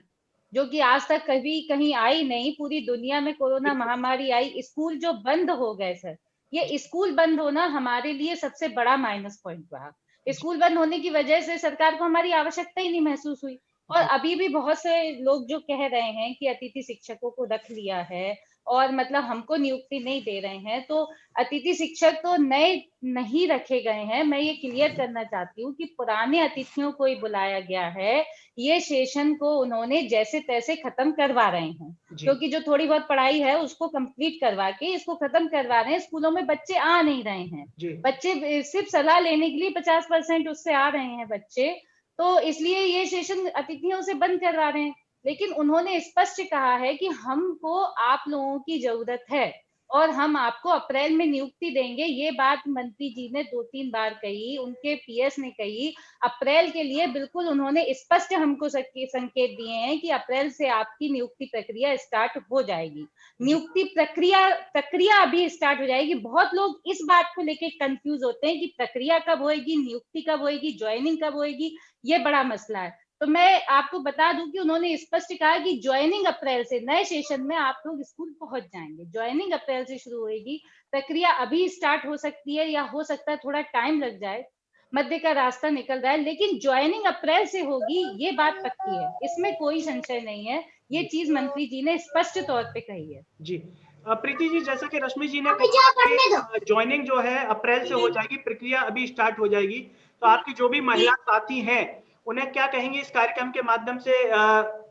D: जो कि आज तक कभी कहीं आई नहीं। पूरी दुनिया में कोरोना महामारी आई, स्कूल जो बंद हो गए सर, ये स्कूल बंद होना हमारे लिए सबसे बड़ा माइनस पॉइंट रहा। स्कूल बंद होने की वजह से सरकार को हमारी आवश्यकता ही नहीं महसूस हुई। और अभी भी बहुत से लोग जो कह रहे हैं कि अतिथि शिक्षकों को रख लिया है और मतलब हमको नियुक्ति नहीं दे रहे हैं, तो अतिथि शिक्षक तो नए नहीं रखे गए हैं। मैं ये क्लियर करना चाहती हूँ कि पुराने अतिथियों को ही बुलाया गया है। ये सेशन को उन्होंने जैसे तैसे खत्म करवा रहे हैं, क्योंकि जो थोड़ी बहुत पढ़ाई है उसको कंप्लीट करवा के इसको खत्म करवा रहे हैं। स्कूलों में बच्चे आ नहीं रहे हैं, बच्चे सिर्फ सलाह लेने के लिए 50% उससे आ रहे हैं बच्चे, तो इसलिए ये सेशन अतिथियों से बंद करवा रहे हैं। लेकिन उन्होंने स्पष्ट कहा है कि हमको आप लोगों की जरूरत है और हम आपको अप्रैल में नियुक्ति देंगे। ये बात मंत्री जी ने 2-3 बार कही, उनके पीएस ने कही। अप्रैल के लिए बिल्कुल उन्होंने स्पष्ट हमको संकेत दिए हैं कि अप्रैल से आपकी नियुक्ति प्रक्रिया स्टार्ट हो जाएगी। नियुक्ति प्रक्रिया अभी स्टार्ट हो जाएगी। बहुत लोग इस बात को लेकर कंफ्यूज होते हैं कि प्रक्रिया कब होएगी, नियुक्ति कब होएगी, ज्वाइनिंग कब होएगी, ये बड़ा मसला है। तो मैं आपको बता दूं कि उन्होंने स्पष्ट कहा कि ज्वाइनिंग अप्रैल से नए सेशन में आप लोग स्कूल पहुंच जाएंगे। ज्वाइनिंग अप्रैल से शुरू होगी, प्रक्रिया अभी स्टार्ट हो सकती है या हो सकता है थोड़ा टाइम लग जाए, मध्य का रास्ता निकल रहा है, लेकिन ज्वाइनिंग अप्रैल से होगी, ये बात पक्की है, इसमें कोई संशय नहीं है। ये चीज मंत्री जी ने स्पष्ट तौर पे कही है।
A: जी प्रीति जी, जैसा कि रश्मि जी ने कहा कि ज्वाइनिंग जो है अप्रैल से हो जाएगी, प्रक्रिया अभी स्टार्ट हो जाएगी, तो आपकी जो भी महिला साथी हैं उन्हें क्या कहेंगे इस कार्यक्रम के माध्यम से?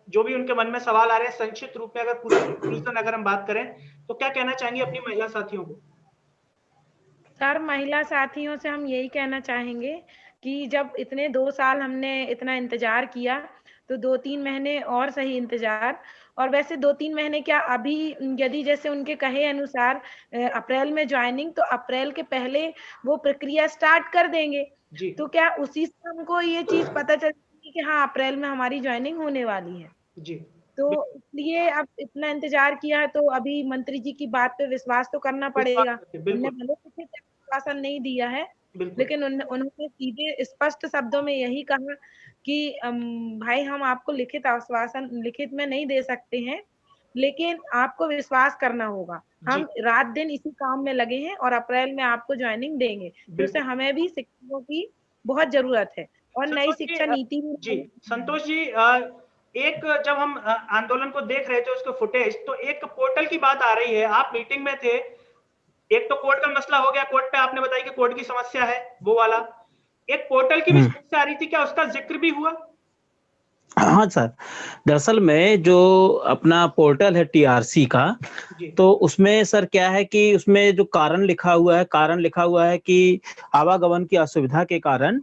A: जो भी उनके मन में सवाल आ रहे हैं, संक्षिप्त रूप में अगर पूरा कंक्लूजन अगर हम बात करें तो क्या कहना चाहेंगे अपनी महिला साथियों को?
E: सर, महिला साथियों से हम यही कहना चाहेंगे कि जब इतने 2 साल हमने इतना इंतजार किया, तो 2-3 महीने और सही इंतजार। और वैसे 2-3 महीने क्या, अभी यदि जैसे उनके कहे अनुसार अप्रैल में ज्वाइनिंग, तो अप्रैल के पहले वो प्रक्रिया स्टार्ट कर देंगे।
A: जी
E: तो क्या उसी से हमको ये चीज पता चलेगी कि हाँ, अप्रैल में हमारी ज्वाइनिंग होने वाली है।
A: जी
E: तो इसलिए अब इतना इंतजार किया है, तो अभी मंत्री जी की बात पे विश्वास तो करना पड़ेगा। उनने
A: बिल्कुल
E: भले लिखित आश्वासन नहीं दिया है,
A: बिल्कुल
E: लेकिन उन्होंने सीधे स्पष्ट शब्दों में यही कहा कि भाई, हम आपको लिखित आश्वासन लिखित में नहीं दे सकते हैं, लेकिन आपको विश्वास करना होगा। हम रात दिन इसी काम में लगे हैं और अप्रैल में आपको ज्वाइनिंग देंगे, जिससे हमें भी शिक्षकों की बहुत जरूरत है और नई शिक्षा नीति भी।
A: जी संतोष जी, एक जब हम आंदोलन को देख रहे थे उसके फुटेज, तो एक पोर्टल की बात आ रही है, आप मीटिंग में थे, एक तो कोर्ट का मसला हो गया, कोर्ट पे आपने बताया कि कोर्ट की समस्या है वो वाला, एक पोर्टल की भी समस्या आ रही थी, क्या उसका जिक्र भी हुआ?
F: हाँ सर, दरअसल में जो अपना पोर्टल है टीआरसी का, तो उसमें सर क्या है कि उसमें जो कारण लिखा हुआ है कि आवागमन की असुविधा के कारण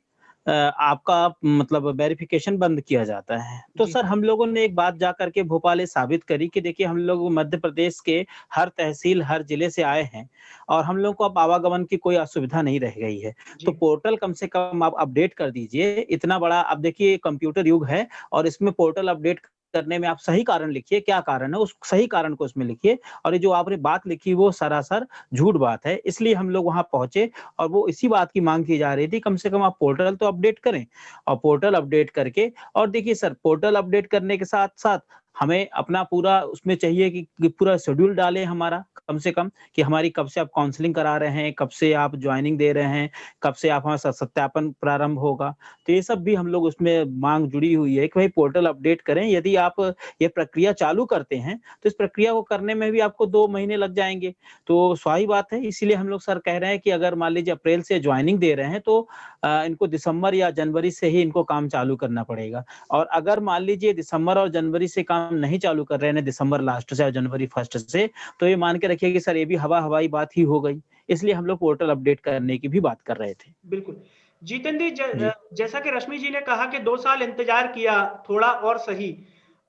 F: आपका मतलब वेरिफिकेशन बंद किया जाता है। तो सर हम लोगों ने एक बात जा करके भोपाल साबित करी कि देखिए, हम लोग मध्य प्रदेश के हर तहसील, हर जिले से आए हैं और हम लोग को अब आवागमन की कोई असुविधा नहीं रह गई है। तो पोर्टल कम से कम आप अपडेट कर दीजिए। इतना बड़ा, अब देखिए कंप्यूटर युग है और इसमें पोर्टल अपडेट करने में आप सही कारण लिखिए, क्या कारण है उस सही कारण को उसमें लिखिए। और ये जो आपने बात लिखी वो सरासर झूठ बात है, इसलिए हम लोग वहां पहुंचे और वो इसी बात की मांग की जा रही थी, कम से कम आप पोर्टल तो अपडेट करें। और पोर्टल अपडेट करके, और देखिए सर, पोर्टल अपडेट करने के साथ साथ हमें अपना पूरा उसमें चाहिए कि पूरा शेड्यूल डालें हमारा, कम से कम, कि हमारी कब से आप काउंसलिंग करा रहे हैं, कब से आप ज्वाइनिंग दे रहे हैं, कब से आप हमारा सत्यापन प्रारंभ होगा। तो ये सब भी हम लोग उसमें मांग जुड़ी हुई है कि भाई पोर्टल अपडेट करें। यदि आप ये प्रक्रिया चालू करते हैं तो इस प्रक्रिया को करने में भी आपको 2 महीने लग जाएंगे, तो स्वाभाविक बात है। इसीलिए हम लोग सर कह रहे हैं कि अगर मान लीजिए अप्रैल से ज्वाइनिंग दे रहे हैं तो इनको दिसंबर या जनवरी से ही इनको काम चालू करना पड़ेगा। और अगर मान लीजिए दिसंबर और जनवरी से काम नहीं चालू कर रहे हैं, दिसंबर लास्ट से या जनवरी फर्स्ट से, तो ये मान के रखिए कि सर ये भी हवाई बात ही हो गई। इसलिए हम लोग पोर्टल अपडेट करने की भी बात कर रहे थे।
A: बिल्कुल। जितेंद्र जी, जैसा कि रश्मि जी ने कहा कि 2 साल इंतजार किया, थोड़ा और सही,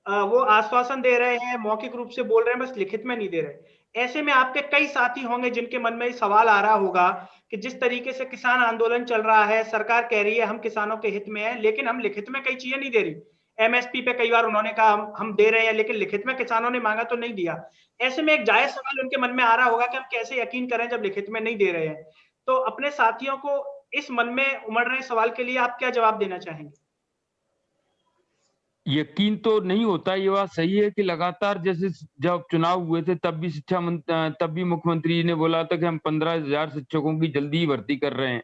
A: वो आश्वासन दे रहे हैं, मौखिक रूप से बोल रहे हैं, बस लिखित में नहीं दे रहे। ऐसे में आपके कई साथी होंगे जिनके मन में सवाल आ रहा होगा कि जिस तरीके से किसान आंदोलन चल रहा है, सरकार कह रही है हम किसानों के हित में है, लेकिन हम लिखित में कई चीजें नहीं दे रही। एमएसपी पे कई बार उन्होंने कहा हम दे रहे हैं, लेकिन लिखित में किसानों ने मांगा तो नहीं दिया। ऐसे में एक जायज सवाल उनके मन में आ रहा होगा कि हम कैसे यकीन करें जब लिखित में नहीं दे रहे हैं। तो अपने साथियों को इस मन में उमड़ रहे सवाल के लिए आप क्या जवाब देना चाहेंगे?
B: यकीन तो नहीं होता, ये बात सही है कि लगातार, जैसे जब चुनाव हुए थे तब भी तब भी मुख्यमंत्री जी ने बोला था कि हम 15,000 शिक्षकों की जल्दी ही भर्ती कर रहे हैं।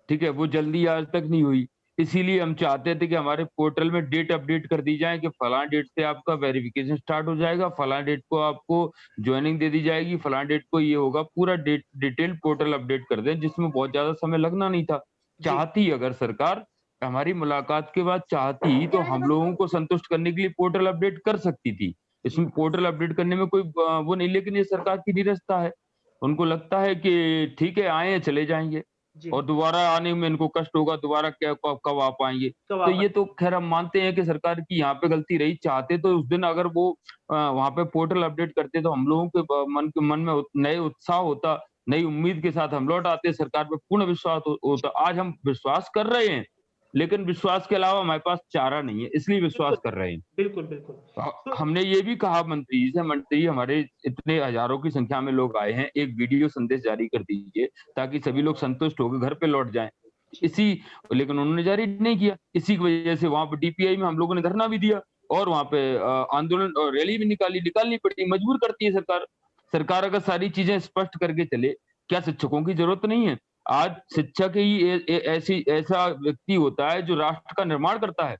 B: ठीक है, वो जल्दी आज तक नहीं हुई। इसीलिए हम चाहते थे कि हमारे पोर्टल में डेट अपडेट कर दी जाए कि फलां डेट से आपका वेरिफिकेशन स्टार्ट हो जाएगा, फलां डेट को आपको ज्वाइनिंग दे दी जाएगी, फलां डेट को ये होगा। पूरा डिटेल पोर्टल अपडेट कर दें, जिसमें बहुत ज्यादा समय लगना नहीं था। चाहती अगर सरकार, हमारी मुलाकात के बाद चाहती, तो हम लोगों को संतुष्ट करने के लिए पोर्टल अपडेट कर सकती थी। इसमें पोर्टल अपडेट करने में कोई वो नहीं, लेकिन ये सरकार की निरस्ता है। उनको लगता है कि ठीक है, आए हैं चले जाएंगे और दोबारा आने में इनको कष्ट होगा, दोबारा क्या कब आ पाएंगे। तो ये तो खैर हम मानते हैं कि सरकार की यहाँ पे गलती रही। चाहते तो उस दिन अगर वो वहां पे पोर्टल अपडेट करते तो हम लोगों के मन में नए उत्साह होता, नई उम्मीद के साथ हम लौट आते, सरकार पे पूर्ण विश्वास होता। आज हम विश्वास कर रहे हैं, लेकिन विश्वास के अलावा हमारे पास चारा नहीं है, इसलिए विश्वास कर रहे हैं।
A: बिल्कुल बिल्कुल।
B: तो हमने ये भी कहा मंत्री जी से, मंत्री हमारे इतने हजारों की संख्या में लोग आए हैं, एक वीडियो संदेश जारी कर दीजिए ताकि सभी लोग संतुष्ट होकर घर पे लौट जाएं। इसी, लेकिन उन्होंने जारी नहीं किया। इसी की वजह से वहां पर डीपीआई में हम लोगों ने धरना भी दिया और वहां पे आंदोलन और रैली भी निकालनी पड़ी, मजबूर करती है सरकार। सरकार अगर सारी चीजें स्पष्ट करके चले, क्या शिक्षकों की जरूरत नहीं है? आज शिक्षक ही ऐसा व्यक्ति होता है जो राष्ट्र का निर्माण करता है।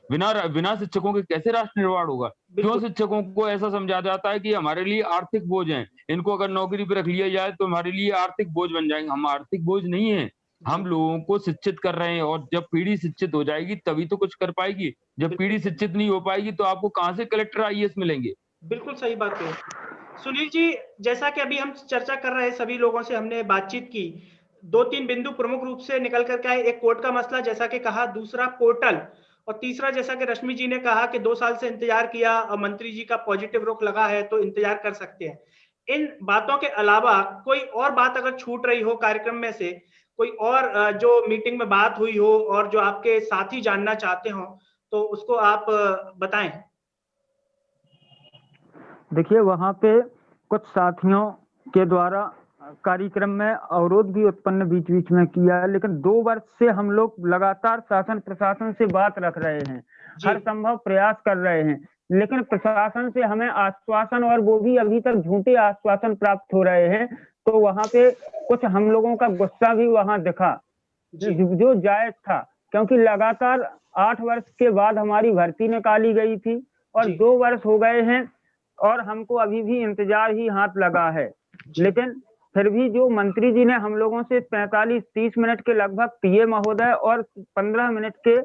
B: बिना शिक्षकों के कैसे राष्ट्र निर्माण होगा? क्यों शिक्षकों को ऐसा समझा जाता है कि हमारे लिए आर्थिक बोझ हैं, इनको अगर नौकरी पर रख लिया जाए तो हमारे लिए आर्थिक बोझ बन जाएंगे? हम आर्थिक बोझ नहीं है, हम लोगों को शिक्षित कर रहे हैं, और जब पीढ़ी शिक्षित हो जाएगी तभी तो कुछ कर पाएगी। जब पीढ़ी शिक्षित नहीं हो पाएगी तो आपको कहां से कलेक्टर आईएएस मिलेंगे?
A: बिल्कुल सही बात है सुनील जी। जैसा कि अभी हम चर्चा कर रहे हैं, सभी लोगों से हमने बातचीत की, 2-3 बिंदु प्रमुख रूप से निकल करके आए। एक कोर्ट का मसला जैसा कि कहा, दूसरा पोर्टल, और तीसरा जैसा कि रश्मि जी ने कहा कि 2 साल से इंतजार किया और मंत्री जी का पॉजिटिव रुख लगा है तो इंतजार कर सकते हैं। इन बातों के अलावा कोई और बात अगर छूट रही हो कार्यक्रम में से, कोई और जो मीटिंग में बात हुई हो और जो आपके साथी जानना चाहते हो, तो उसको आप बताएं।
C: देखिए, वहाँ पे कुछ साथियों के द्वारा कार्यक्रम में अवरोध भी उत्पन्न बीच बीच में किया, लेकिन 2 वर्ष से हम लोग लगातार शासन प्रशासन से बात रख रहे हैं, हर संभव प्रयास कर रहे हैं, लेकिन प्रशासन से हमें आश्वासन, और वो भी अभी तक झूठे आश्वासन प्राप्त हो रहे हैं। तो वहाँ पे कुछ हम लोगों का गुस्सा भी वहाँ दिखा, जो जायज था, क्योंकि लगातार 8 वर्ष के बाद हमारी भर्ती निकाली गई थी और 2 वर्ष हो गए हैं और हमको अभी भी इंतजार ही हाथ लगा है। लेकिन फिर भी जो मंत्री जी ने हम लोगों से 45-30 मिनट के लगभग पीए महोदय और 15 मिनट के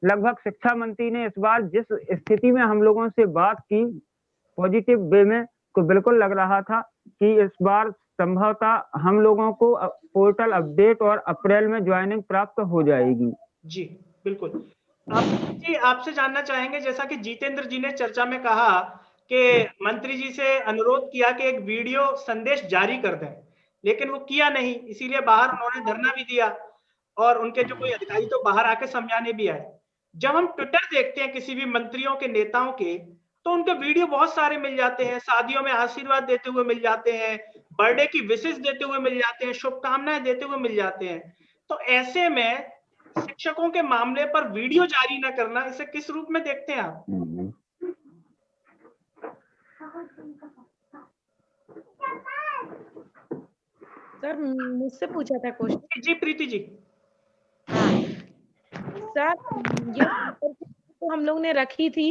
C: लगभग शिक्षा मंत्री ने इस बार जिस स्थिति में हम लोगों से बात की पॉजिटिव वे में, तो बिल्कुल लग रहा था कि इस बार संभवतः हम लोगों को पोर्टल अपडेट और अप्रैल में ज्वाइनिंग प्राप्त हो जाएगी।
A: जी बिल्कुल। जी आपसे जानना चाहेंगे, जैसा कि जितेंद्र जी ने चर्चा में कहा कि मंत्री जी से अनुरोध किया कि एक वीडियो संदेश जारी कर दें, लेकिन वो किया नहीं, इसीलिए बाहर उन्होंने धरना भी दिया और उनके जो कोई अधिकारी तो बाहर आके समझाने भी आए। जब हम ट्विटर देखते हैं किसी भी मंत्रियों के, नेताओं के, तो उनके वीडियो बहुत सारे मिल जाते हैं, शादियों में आशीर्वाद देते हुए मिल जाते हैं, बर्थडे की विशेष देते हुए मिल जाते हैं, शुभकामनाएं देते हुए मिल जाते हैं। तो ऐसे में शिक्षकों के मामले पर वीडियो जारी न करना, इसे किस रूप में देखते हैं आप?
E: सर मुझसे पूछा था क्वेश्चन।
A: जी प्रीति जी।
E: सर ये तो हम लोग ने रखी थी,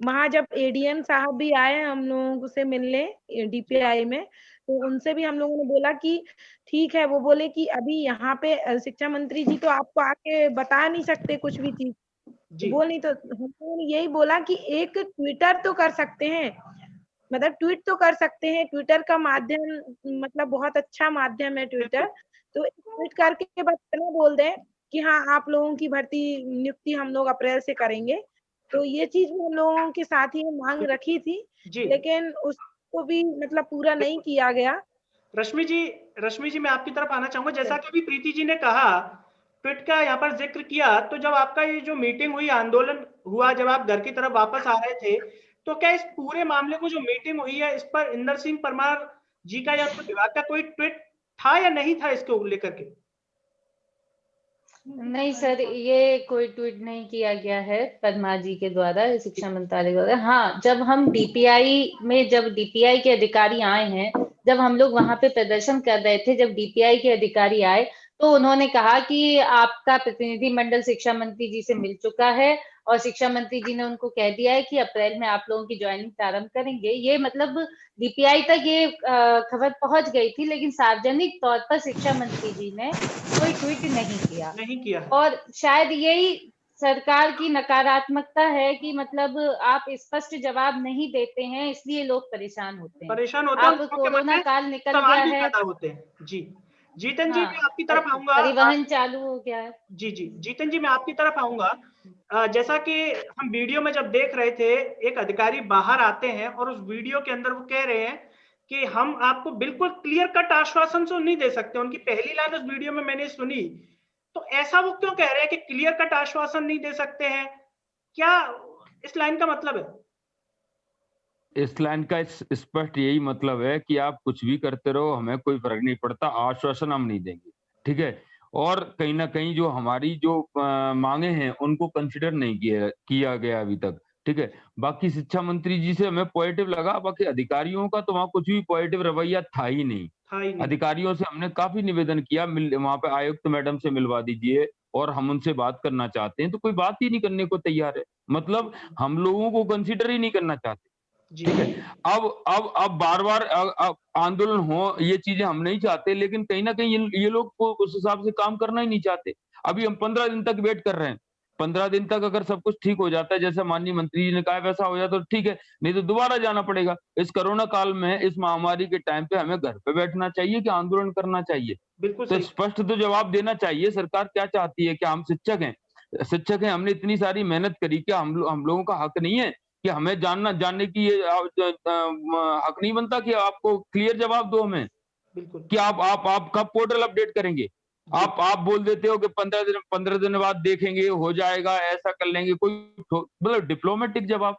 E: वहां जब एडीएम साहब भी आए हम लोगों से मिलने डीपीआई में, तो उनसे भी हम लोगों ने बोला कि ठीक है। वो बोले कि अभी यहाँ पे शिक्षा मंत्री जी तो आपको आके बता नहीं सकते कुछ भी चीज, बोल नहीं, तो हम लोगों ने यही बोला कि एक ट्विटर तो कर सकते हैं, मतलब ट्वीट तो कर सकते हैं। ट्विटर का माध्यम मतलब बहुत अच्छा माध्यम है ट्विटर, तो ट्वीट करके बस इतना बोल दें कि हाँ आप लोगों की भर्ती नियुक्ति हम लोग अप्रैल से करेंगे। तो ये चीज भी हम लोगों के साथ ही मांग रखी थी, लेकिन उसको भी मतलब पूरा नहीं किया गया।
A: रश्मि जी मैं आपकी तरफ आना चाहूंगा। जैसा कि अभी प्रीति जी ने कहा, ट्वीट का यहाँ पर जिक्र किया, तो जब आपका ये जो मीटिंग हुई, आंदोलन हुआ, जब आप घर की तरफ वापस आ रहे थे, तो क्या इस पूरे मामले को जो मीटिंग हुई है, इस पर इंदर सिंह परमार जी का या विभाग का कोई ट्वीट था या नहीं था इसको लेकर के?
D: नहीं सर, ये कोई ट्वीट नहीं किया गया है परमार जी के द्वारा, शिक्षा मंत्रालय द्वारा। हाँ, जब हम डीपीआई में, जब डीपीआई के अधिकारी आए हैं, जब हम लोग वहां पे प्रदर्शन कर रहे थे, जब डीपीआई के अधिकारी आए तो उन्होंने कहा कि आपका प्रतिनिधि मंडल शिक्षा मंत्री जी से मिल चुका है और शिक्षा मंत्री जी ने उनको कह दिया है कि अप्रैल में आप लोगों की ज्वाइनिंग प्रारंभ करेंगे। ये मतलब डीपीआई तक ये खबर पहुंच गई थी, लेकिन सार्वजनिक तौर पर शिक्षा मंत्री जी ने कोई ट्वीट नहीं किया। और शायद यही सरकार की नकारात्मकता है कि मतलब आप स्पष्ट जवाब नहीं देते हैं, इसलिए लोग परेशान होते हैं। अब कोरोना काल निकल गया है।
A: जी जीतन जी मैं आपकी तरफ आऊंगा।
D: परिवहन चालू हो गया है।
A: जी जीतन जी मैं आपकी तरफ आऊंगा। जैसा कि हम वीडियो में जब देख रहे थे, एक अधिकारी बाहर आते हैं और उस वीडियो के अंदर वो कह रहे हैं कि हम आपको बिल्कुल क्लियर कट आश्वासन तो नहीं दे सकते। उनकी पहली लाइन उस वीडियो में मैंने सुनी, तो ऐसा वो क्यों कह रहे हैं कि क्लियर कट आश्वासन नहीं दे सकते हैं? क्या इस लाइन का मतलब है?
B: इस लाइन का स्पष्ट यही मतलब है कि आप कुछ भी करते रहो, हमें कोई फर्क नहीं पड़ता, आश्वासन हम नहीं देंगे, ठीक है। और कहीं ना कहीं जो हमारी जो मांगे हैं उनको कंसिडर नहीं किया गया अभी तक। ठीक है, बाकी शिक्षा मंत्री जी से हमें पॉजिटिव लगा, बाकी अधिकारियों का तो वहाँ कुछ भी पॉजिटिव रवैया था ही नहीं।
A: था ही नहीं।
B: अधिकारियों से हमने काफी निवेदन किया, वहां पे आयुक्त मैडम से मिलवा दीजिए और हम उनसे बात करना चाहते हैं, तो कोई बात ही नहीं करने को तैयार है। मतलब हम लोगों को कंसिडर ही नहीं करना चाहते।
A: जी
B: ठीक है, अब बार बार आंदोलन हो, ये चीजें हम नहीं चाहते, लेकिन कहीं ना कहीं ये लोग को उस हिसाब से काम करना ही नहीं चाहते। अभी हम 15 दिन तक वेट कर रहे हैं, 15 दिन तक अगर सब कुछ ठीक हो जाता है जैसा माननीय मंत्री जी ने कहा वैसा हो जाता तो ठीक है, नहीं तो दोबारा जाना पड़ेगा। इस कोरोना काल में, इस महामारी के टाइम पे हमें घर पे बैठना चाहिए कि आंदोलन करना चाहिए?
A: बिल्कुल
B: तो
A: सही।
B: स्पष्ट तो जवाब देना चाहिए, सरकार क्या चाहती है? क्या हम शिक्षक हैं? शिक्षक हैं, हमने इतनी सारी मेहनत करी, क्या हम लोगों का हक नहीं है कि हमें जानने की ये हक नहीं बनता कि आपको क्लियर जवाब दो हमें
A: बिल्कुल
B: कि आप कब पोर्टल अपडेट करेंगे?
A: जी
B: आप बोल देते हो कि 15 दिन बाद देखेंगे, हो जाएगा, ऐसा कर लेंगे, कोई मतलब डिप्लोमेटिक जवाब।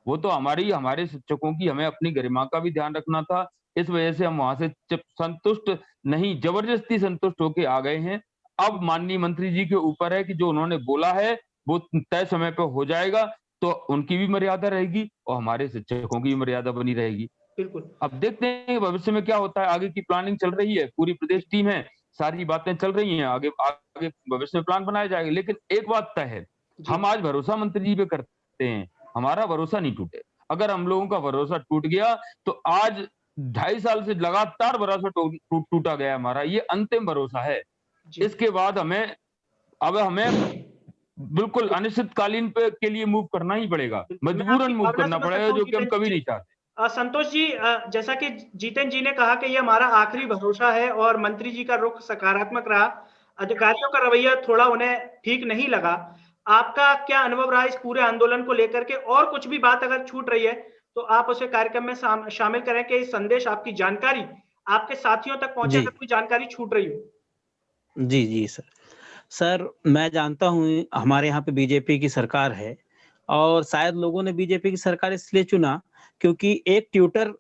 B: वो तो हमारे शिक्षकों की, हमें अपनी गरिमा का भी ध्यान रखना था। इस वजह से हम वहां से संतुष्ट नहीं, जबरदस्ती संतुष्ट होके आ गए हैं। अब माननीय मंत्री जी के ऊपर है कि जो उन्होंने बोला है वो तय समय पे हो जाएगा, तो उनकी भी मर्यादा रहेगी और हमारे शिक्षकों की भी मर्यादा बनी रहेगी।
A: बिल्कुल
B: अब देखते हैं भविष्य में क्या होता है, आगे की प्लानिंग चल रही है, पूरी प्रदेश टीम है, सारी बातें चल रही हैं, आगे आगे भविष्य में प्लान बनाया जाएगा। लेकिन एक बात तय है,
A: जी
B: हम आज भरोसा मंत्री जी पे करते हैं, हमारा भरोसा नहीं टूटे। अगर हम लोगों का भरोसा टूट गया तो आज 2.5 साल से लगातार भरोसा टूटा गया हमारा, ये अंतिम भरोसा है।
A: जी
B: इसके बाद हमें बिल्कुल अनिश्चितकालीन पे के लिए मूव करना ही पड़ेगा,
A: बिल्कुल, मैं
B: मजबूरन
A: आपकी
B: मूव
A: भावना
B: करना
A: समझ
B: पड़ेगा,
A: सकता हूँ
B: जो कि हम
A: जितेंद्र
B: कभी
A: जी।
B: नहीं चाहते।
A: संतोष जी, जैसा कि जितेंद्र जी ने कहा कि ये हमारा आखिरी भरोसा है और मंत्री जी का रुख सकारात्मक रहा, अधिकारियों का रवैया थोड़ा उन्हें ठीक नहीं लगा। आपका क्या अनुभव रहा इस पूरे आंदोलन को लेकर के? और कुछ भी बात अगर छूट रही है तो आप उसे कार्यक्रम में शामिल करें कि इस संदेश, आपकी जानकारी आपके साथियों तक पहुंचे,
F: जी,
A: अगर कोई जानकारी छूट रही हो।
F: जी सर। सर, मैं जानता हूँ हमारे यहाँ पे बीजेपी की सरकार है और शायद लोगों ने बीजेपी की सरकार इसलिए चुना क्योंकि एक ट्विटर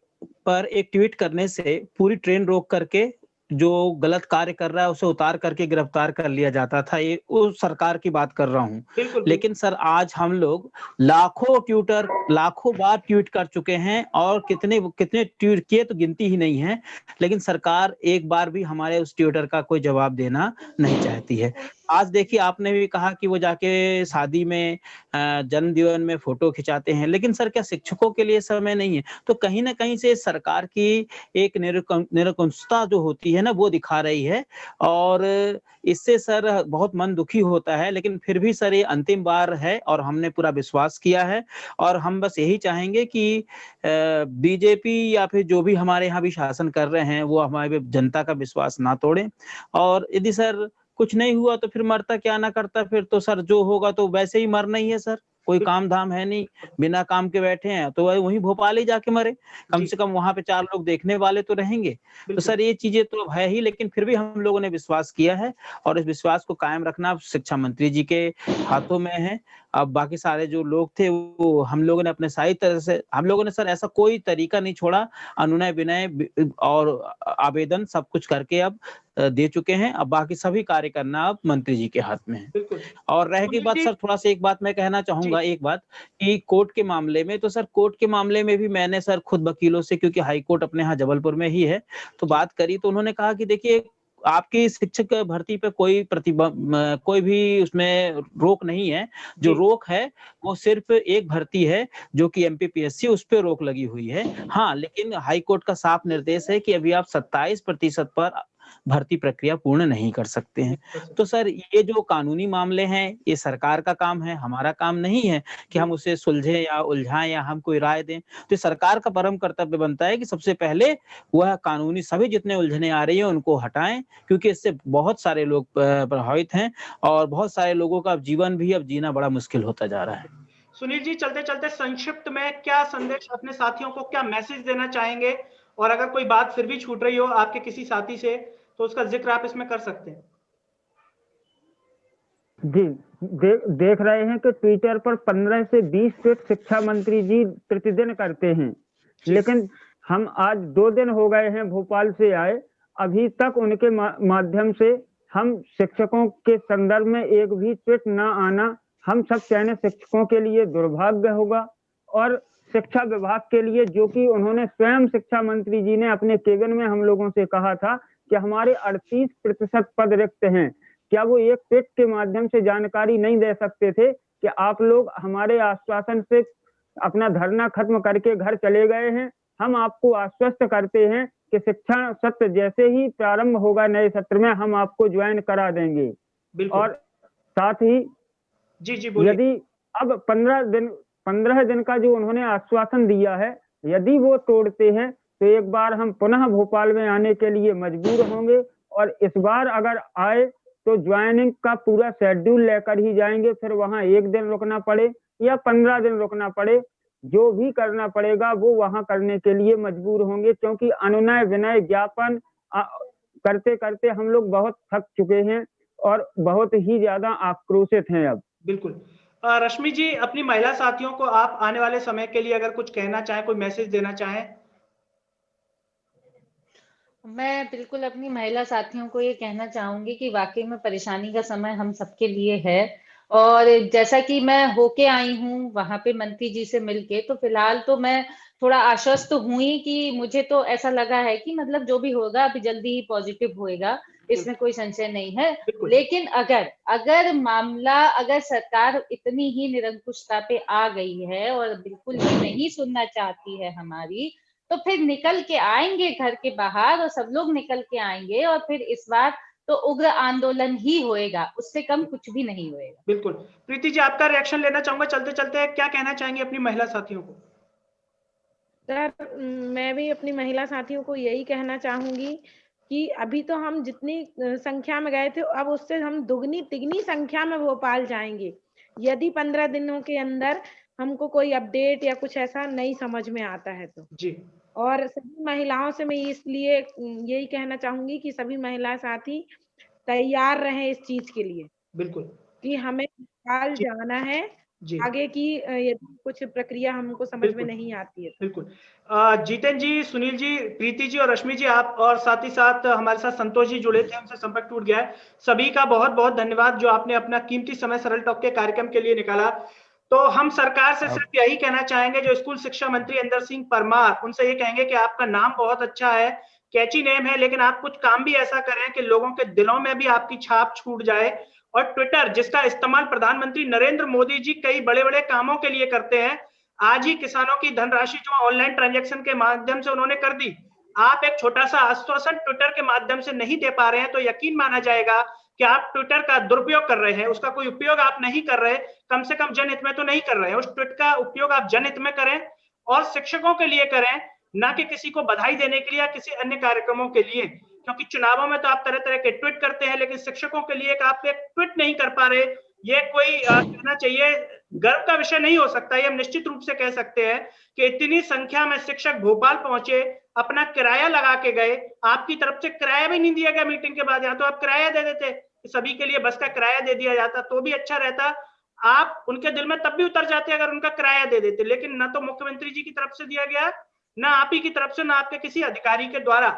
F: पर एक ट्वीट करने से पूरी ट्रेन रोक करके जो गलत कार्य कर रहा है उसे उतार करके गिरफ्तार कर लिया जाता था। ये उस सरकार की बात कर रहा हूँ।
A: बिल्कुल
F: लेकिन
A: बिल्कुल
F: सर आज हम लोग लाखों बार ट्वीट कर चुके हैं और कितने कितने ट्वीट किए तो गिनती ही नहीं है। लेकिन सरकार एक बार भी हमारे उस ट्विटर का कोई जवाब देना नहीं चाहती है। आज देखिए, आपने भी कहा कि वो जाके शादी में जन्मदिन में फोटो खिंचाते हैं, लेकिन सर क्या शिक्षकों के लिए समय नहीं है? तो कहीं न कहीं से सरकार की एक निरंकुशता जो होती है ना, वो दिखा रही है और इससे सर बहुत मन दुखी होता है। लेकिन फिर भी सर ये अंतिम बार है और हमने पूरा विश्वास किया है और हम बस यही चाहेंगे कि बीजेपी या फिर जो भी हमारे यहाँ भी शासन कर रहे हैं, वो हमारे जनता का विश्वास ना तोड़ें और यदि सर कुछ नहीं हुआ तो फिर मरता क्या ना करता, फिर तो सर जो होगा तो वैसे ही मरना ही है सर। कोई काम धाम है नहीं, बिना काम के बैठे हैं तो वहीं भोपाल ही जाके मरे। कम
A: जी
F: से कम वहाँ पे 4 लोग देखने वाले तो रहेंगे। तो
A: बिल्कुल
F: सर ये चीजें तो अब है ही, लेकिन फिर भी हम लोगों ने विश्वास किया है और इस विश्वास को कायम रखना शिक्षा मंत्री जी के हाथों में है। अब बाकी सारे जो लोग थे वो हम लोगों ने अपने सही तरह से, हम लोगों ने सर ऐसा कोई तरीका नहीं छोड़ा, अनुनय विनय और आवेदन सब कुछ करके अब दे चुके हैं। अब बाकी सभी कार्य करना अब मंत्री जी के हाथ में है।
A: बिल्कुल।
F: और रह गई
A: सुनील
F: बात
A: जी।
F: सर, थोड़ा-सा एक बात मैं कहना
A: जी
F: चाहूँगा, एक बात कि कोर्ट के मामले में, तो सर कोर्ट के मामले में भी मैंने सर खुद वकीलों से, क्योंकि हाई कोर्ट अपने यहाँ जबलपुर में ही है, तो
A: जी
F: बात करी तो उन्होंने कहा कि देखिए आपकी शिक्षक भर्ती पे कोई भी उसमें रोक नहीं है। जो
A: जी
F: रोक है वो सिर्फ़ एक भर्ती है जो कि एमपीपीएससी, उस पे रोक लगी हुई है। हाँ, लेकिन हाई कोर्ट का साफ निर्देश है कि अभी आप 27% पर भर्ती प्रक्रिया पूर्ण नहीं कर सकते हैं। तो सर ये जो कानूनी मामले हैं, ये सरकार का काम है, हमारा काम नहीं है कि हम उसे सुलझें या उलझाएँ या हम कोई राय दें। तो सरकार का परम कर्तव्य बनता है कि सबसे पहले वह कानूनी सभी जितने उलझनें आ रही हैं उनको हटाएँ, क्योंकि इससे बहुत सारे लोग प्रभावित हैं और बहुत सारे लोगों का जीवन भी अब जीना बड़ा मुश्किल होता जा रहा है।
A: सुनील जी, चलते-चलते संक्षिप्त में क्या संदेश अपने साथियों को, क्या मैसेज देना चाहेंगे? और अगर कोई बात फिर भी छूट रही हो आपके किसी साथी से, तो उसका ज़िक्र आप इसमें कर सकते हैं।
C: जी, देख रहे हैं कि ट्विटर पर 15 से 20 ट्वीट शिक्षा मंत्री जी प्रतिदिन करते हैं,
A: जी
C: लेकिन हम आज 2 दिन हो गए हैं भोपाल से आए, अभी तक उनके माध्यम से हम शिक्षकों के संदर्भ में एक भी ट्वीट न आना हम सब चयनित शिक्षकों के लिए दुर्भाग्य होगा, और शिक्षा विभाग के लिए, जो कि उन्होंने स्वयं शिक्षा मंत्री जी ने अपने केबिन में हम लोगों से कहा था कि हमारे 38% पद रिक्त हैं, क्या वो एक ट्वीट के माध्यम से जानकारी नहीं दे सकते थे कि आप लोग हमारे आश्वासन से अपना धरना खत्म करके घर चले गए हैं? हम आपको आश्वस्त करते हैं कि शिक्षा सत्र जैसे ही प्रारंभ होगा नए सत्र में हम आपको ज्वाइन करा देंगे। और साथ ही
A: जी बोलिए।
C: यदि अब 15 दिन का जो उन्होंने आश्वासन दिया है, यदि वो तोड़ते हैं तो एक बार हम पुनः भोपाल में आने के लिए मजबूर होंगे, और इस बार अगर आए तो ज्वाइनिंग का पूरा शेड्यूल लेकर ही जाएंगे। फिर वहां 1 दिन रुकना पड़े या 15 दिन रुकना पड़े, जो भी करना पड़ेगा वो वहां करने के लिए मजबूर होंगे, क्योंकि अनुनय विनय ज्ञापन करते करते हम लोग बहुत थक चुके हैं और बहुत ही ज्यादा आक्रोशित हैं अब।
A: बिल्कुल। रश्मि जी, अपनी महिला साथियों को आप आने वाले समय के लिए अगर कुछ कहना चाहें, कोई मैसेज देना चाहें?
D: मैं बिल्कुल अपनी महिला साथियों को ये कहना चाहूंगी कि वाकई में परेशानी का समय हम सबके लिए है, और जैसा कि मैं होके आई हूँ वहां पे मंत्री जी से मिलके, तो फिलहाल तो मैं थोड़ा आश्वस्त हुई कि मुझे तो ऐसा लगा है कि मतलब जो भी होगा अभी जल्दी ही पॉजिटिव होएगा, इसमें कोई संशय नहीं है। लेकिन अगर मामला, अगर सरकार इतनी ही निरंकुशता पे आ गई है और बिल्कुल ही नहीं सुनना चाहती है हमारी, तो फिर निकल के आएंगे घर के बाहर, और सब लोग निकल के आएंगे, और फिर इस बार तो उग्र आंदोलन ही होएगा, उससे कम कुछ भी नहीं होएगा।
A: बिल्कुल। प्रीति जी, आपका रिएक्शन लेना चाहूंगा चलते चलते, क्या कहना चाहेंगे अपनी महिला साथियों को?
E: सर, मैं भी अपनी महिला साथियों को यही कहना चाहूंगी कि अभी तो हम जितनी संख्या में गए थे, अब उससे हम दुगनी तिगनी संख्या में भोपाल जाएंगे, यदि 15 दिनों के अंदर हमको कोई अपडेट या कुछ ऐसा नहीं समझ में आता है तो
A: जी।
E: और सभी महिलाओं से मैं इसलिए यही कहना चाहूंगी कि सभी महिला साथी तैयार रहें इस चीज के लिए।
A: बिल्कुल।
E: कि हमें भोपाल जाना है, आगे की यदि कुछ प्रक्रिया हमको समझ में नहीं आती है।
A: बिल्कुल। जीतन जी, सुनील जी, प्रीति जी और रश्मि जी, आप और साथ ही साथ हमारे साथ संतोष जी जुड़े थे, उनसे संपर्क टूट गया है। सभी का बहुत बहुत धन्यवाद जो आपने अपना कीमती समय सरल टॉक के कार्यक्रम के लिए निकाला। तो हम सरकार से सिर्फ यही कहना चाहेंगे, जो स्कूल शिक्षा मंत्री इंदर सिंह परमार, उनसे ये कहेंगे कि आपका नाम बहुत अच्छा है, कैची नेम है, लेकिन आप कुछ काम भी ऐसा करें कि लोगों के दिलों में भी आपकी छाप छूट जाए। और ट्विटर, जिसका इस्तेमाल प्रधानमंत्री नरेंद्र मोदी जी कई बड़े बड़े कामों के लिए करते हैं, आज ही किसानों की धनराशि जो ऑनलाइन ट्रांजैक्शन के माध्यम से उन्होंने कर दी, आप एक छोटा सा आश्वासन ट्विटर के माध्यम से नहीं दे पा रहे हैं, तो यकीन माना जाएगा कि आप ट्विटर का दुरुपयोग कर रहे हैं, उसका कोई उपयोग आप नहीं कर रहे, कम से कम जनहित में तो नहीं कर रहे हैं। उस ट्वीट का उपयोग आप जनहित में करें और शिक्षकों के लिए करें, ना कि किसी को बधाई देने के लिए या किसी अन्य कार्यक्रमों के लिए, क्योंकि चुनावों में तो आप तरह तरह के ट्वीट करते हैं, लेकिन शिक्षकों के लिए आप एक ट्वीट नहीं कर पा रहे। ये कोई कहना चाहिए गर्व का विषय नहीं हो सकता। ये हम निश्चित रूप से कह सकते हैं कि इतनी संख्या में शिक्षक भोपाल पहुंचे, अपना किराया लगा के गए, आपकी तरफ से किराया भी नहीं दिया गया मीटिंग के बाद, या तो आप किराया दे देते, सभी के लिए बस का किराया दे दिया जाता तो भी अच्छा रहता, आप उनके दिल में तब भी उतर जाते अगर उनका किराया दे देते। लेकिन ना तो मुख्यमंत्री जी की तरफ से दिया गया, ना आप ही की तरफ से, ना आपके किसी अधिकारी के द्वारा।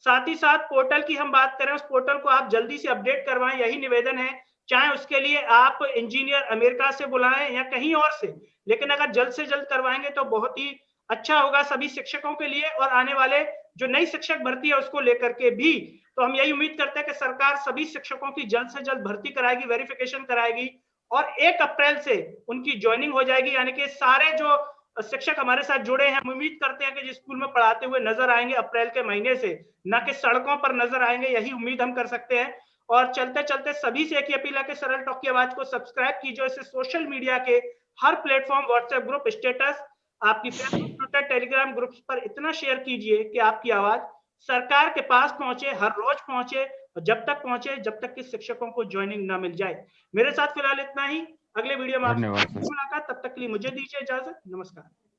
A: साथ ही साथ पोर्टल की हम बात करें, उस पोर्टल को आप जल्दी से अपडेट करवाएं, यही निवेदन है, चाहे उसके लिए आप इंजीनियर अमेरिका से बुलाएं या कहीं और से, लेकिन अगर जल्द से जल्द करवाएंगे तो बहुत ही अच्छा होगा सभी शिक्षकों के लिए और आने वाले जो नई शिक्षक भर्ती है उसको लेकर के भी। तो हम यही उम्मीद करते हैं कि सरकार सभी शिक्षकों की जल्द से जल्द भर्ती कराएगी, वेरिफिकेशन कराएगी और 1 अप्रैल से उनकी ज्वाइनिंग हो जाएगी। यानी कि सारे जो शिक्षक हमारे साथ जुड़े हैं, हम उम्मीद करते हैं कि जिस स्कूल में पढ़ाते हुए नजर आएंगे अप्रैल के महीने से, ना कि सड़कों पर नजर आएंगे, यही उम्मीद हम कर सकते हैं। और चलते चलते सभी से एक ही अपील है कि सरल टॉक की आवाज को सब्सक्राइब कीजिए, इसे सोशल मीडिया के हर प्लेटफॉर्म, व्हाट्सएप ग्रुप, स्टेटस, आपकी फेसबुक, ट्विटर, टेलीग्राम ग्रुप्स पर इतना शेयर कीजिए कि आपकी आवाज सरकार के पास पहुंचे, हर रोज पहुंचे, और जब तक पहुंचे जब तक कि शिक्षकों को ज्वाइनिंग ना मिल जाए। मेरे साथ फिलहाल इतना ही, अगले वीडियो में आपसे मुलाकात, तब तक के लिए मुझे दीजिए इजाजत, नमस्कार।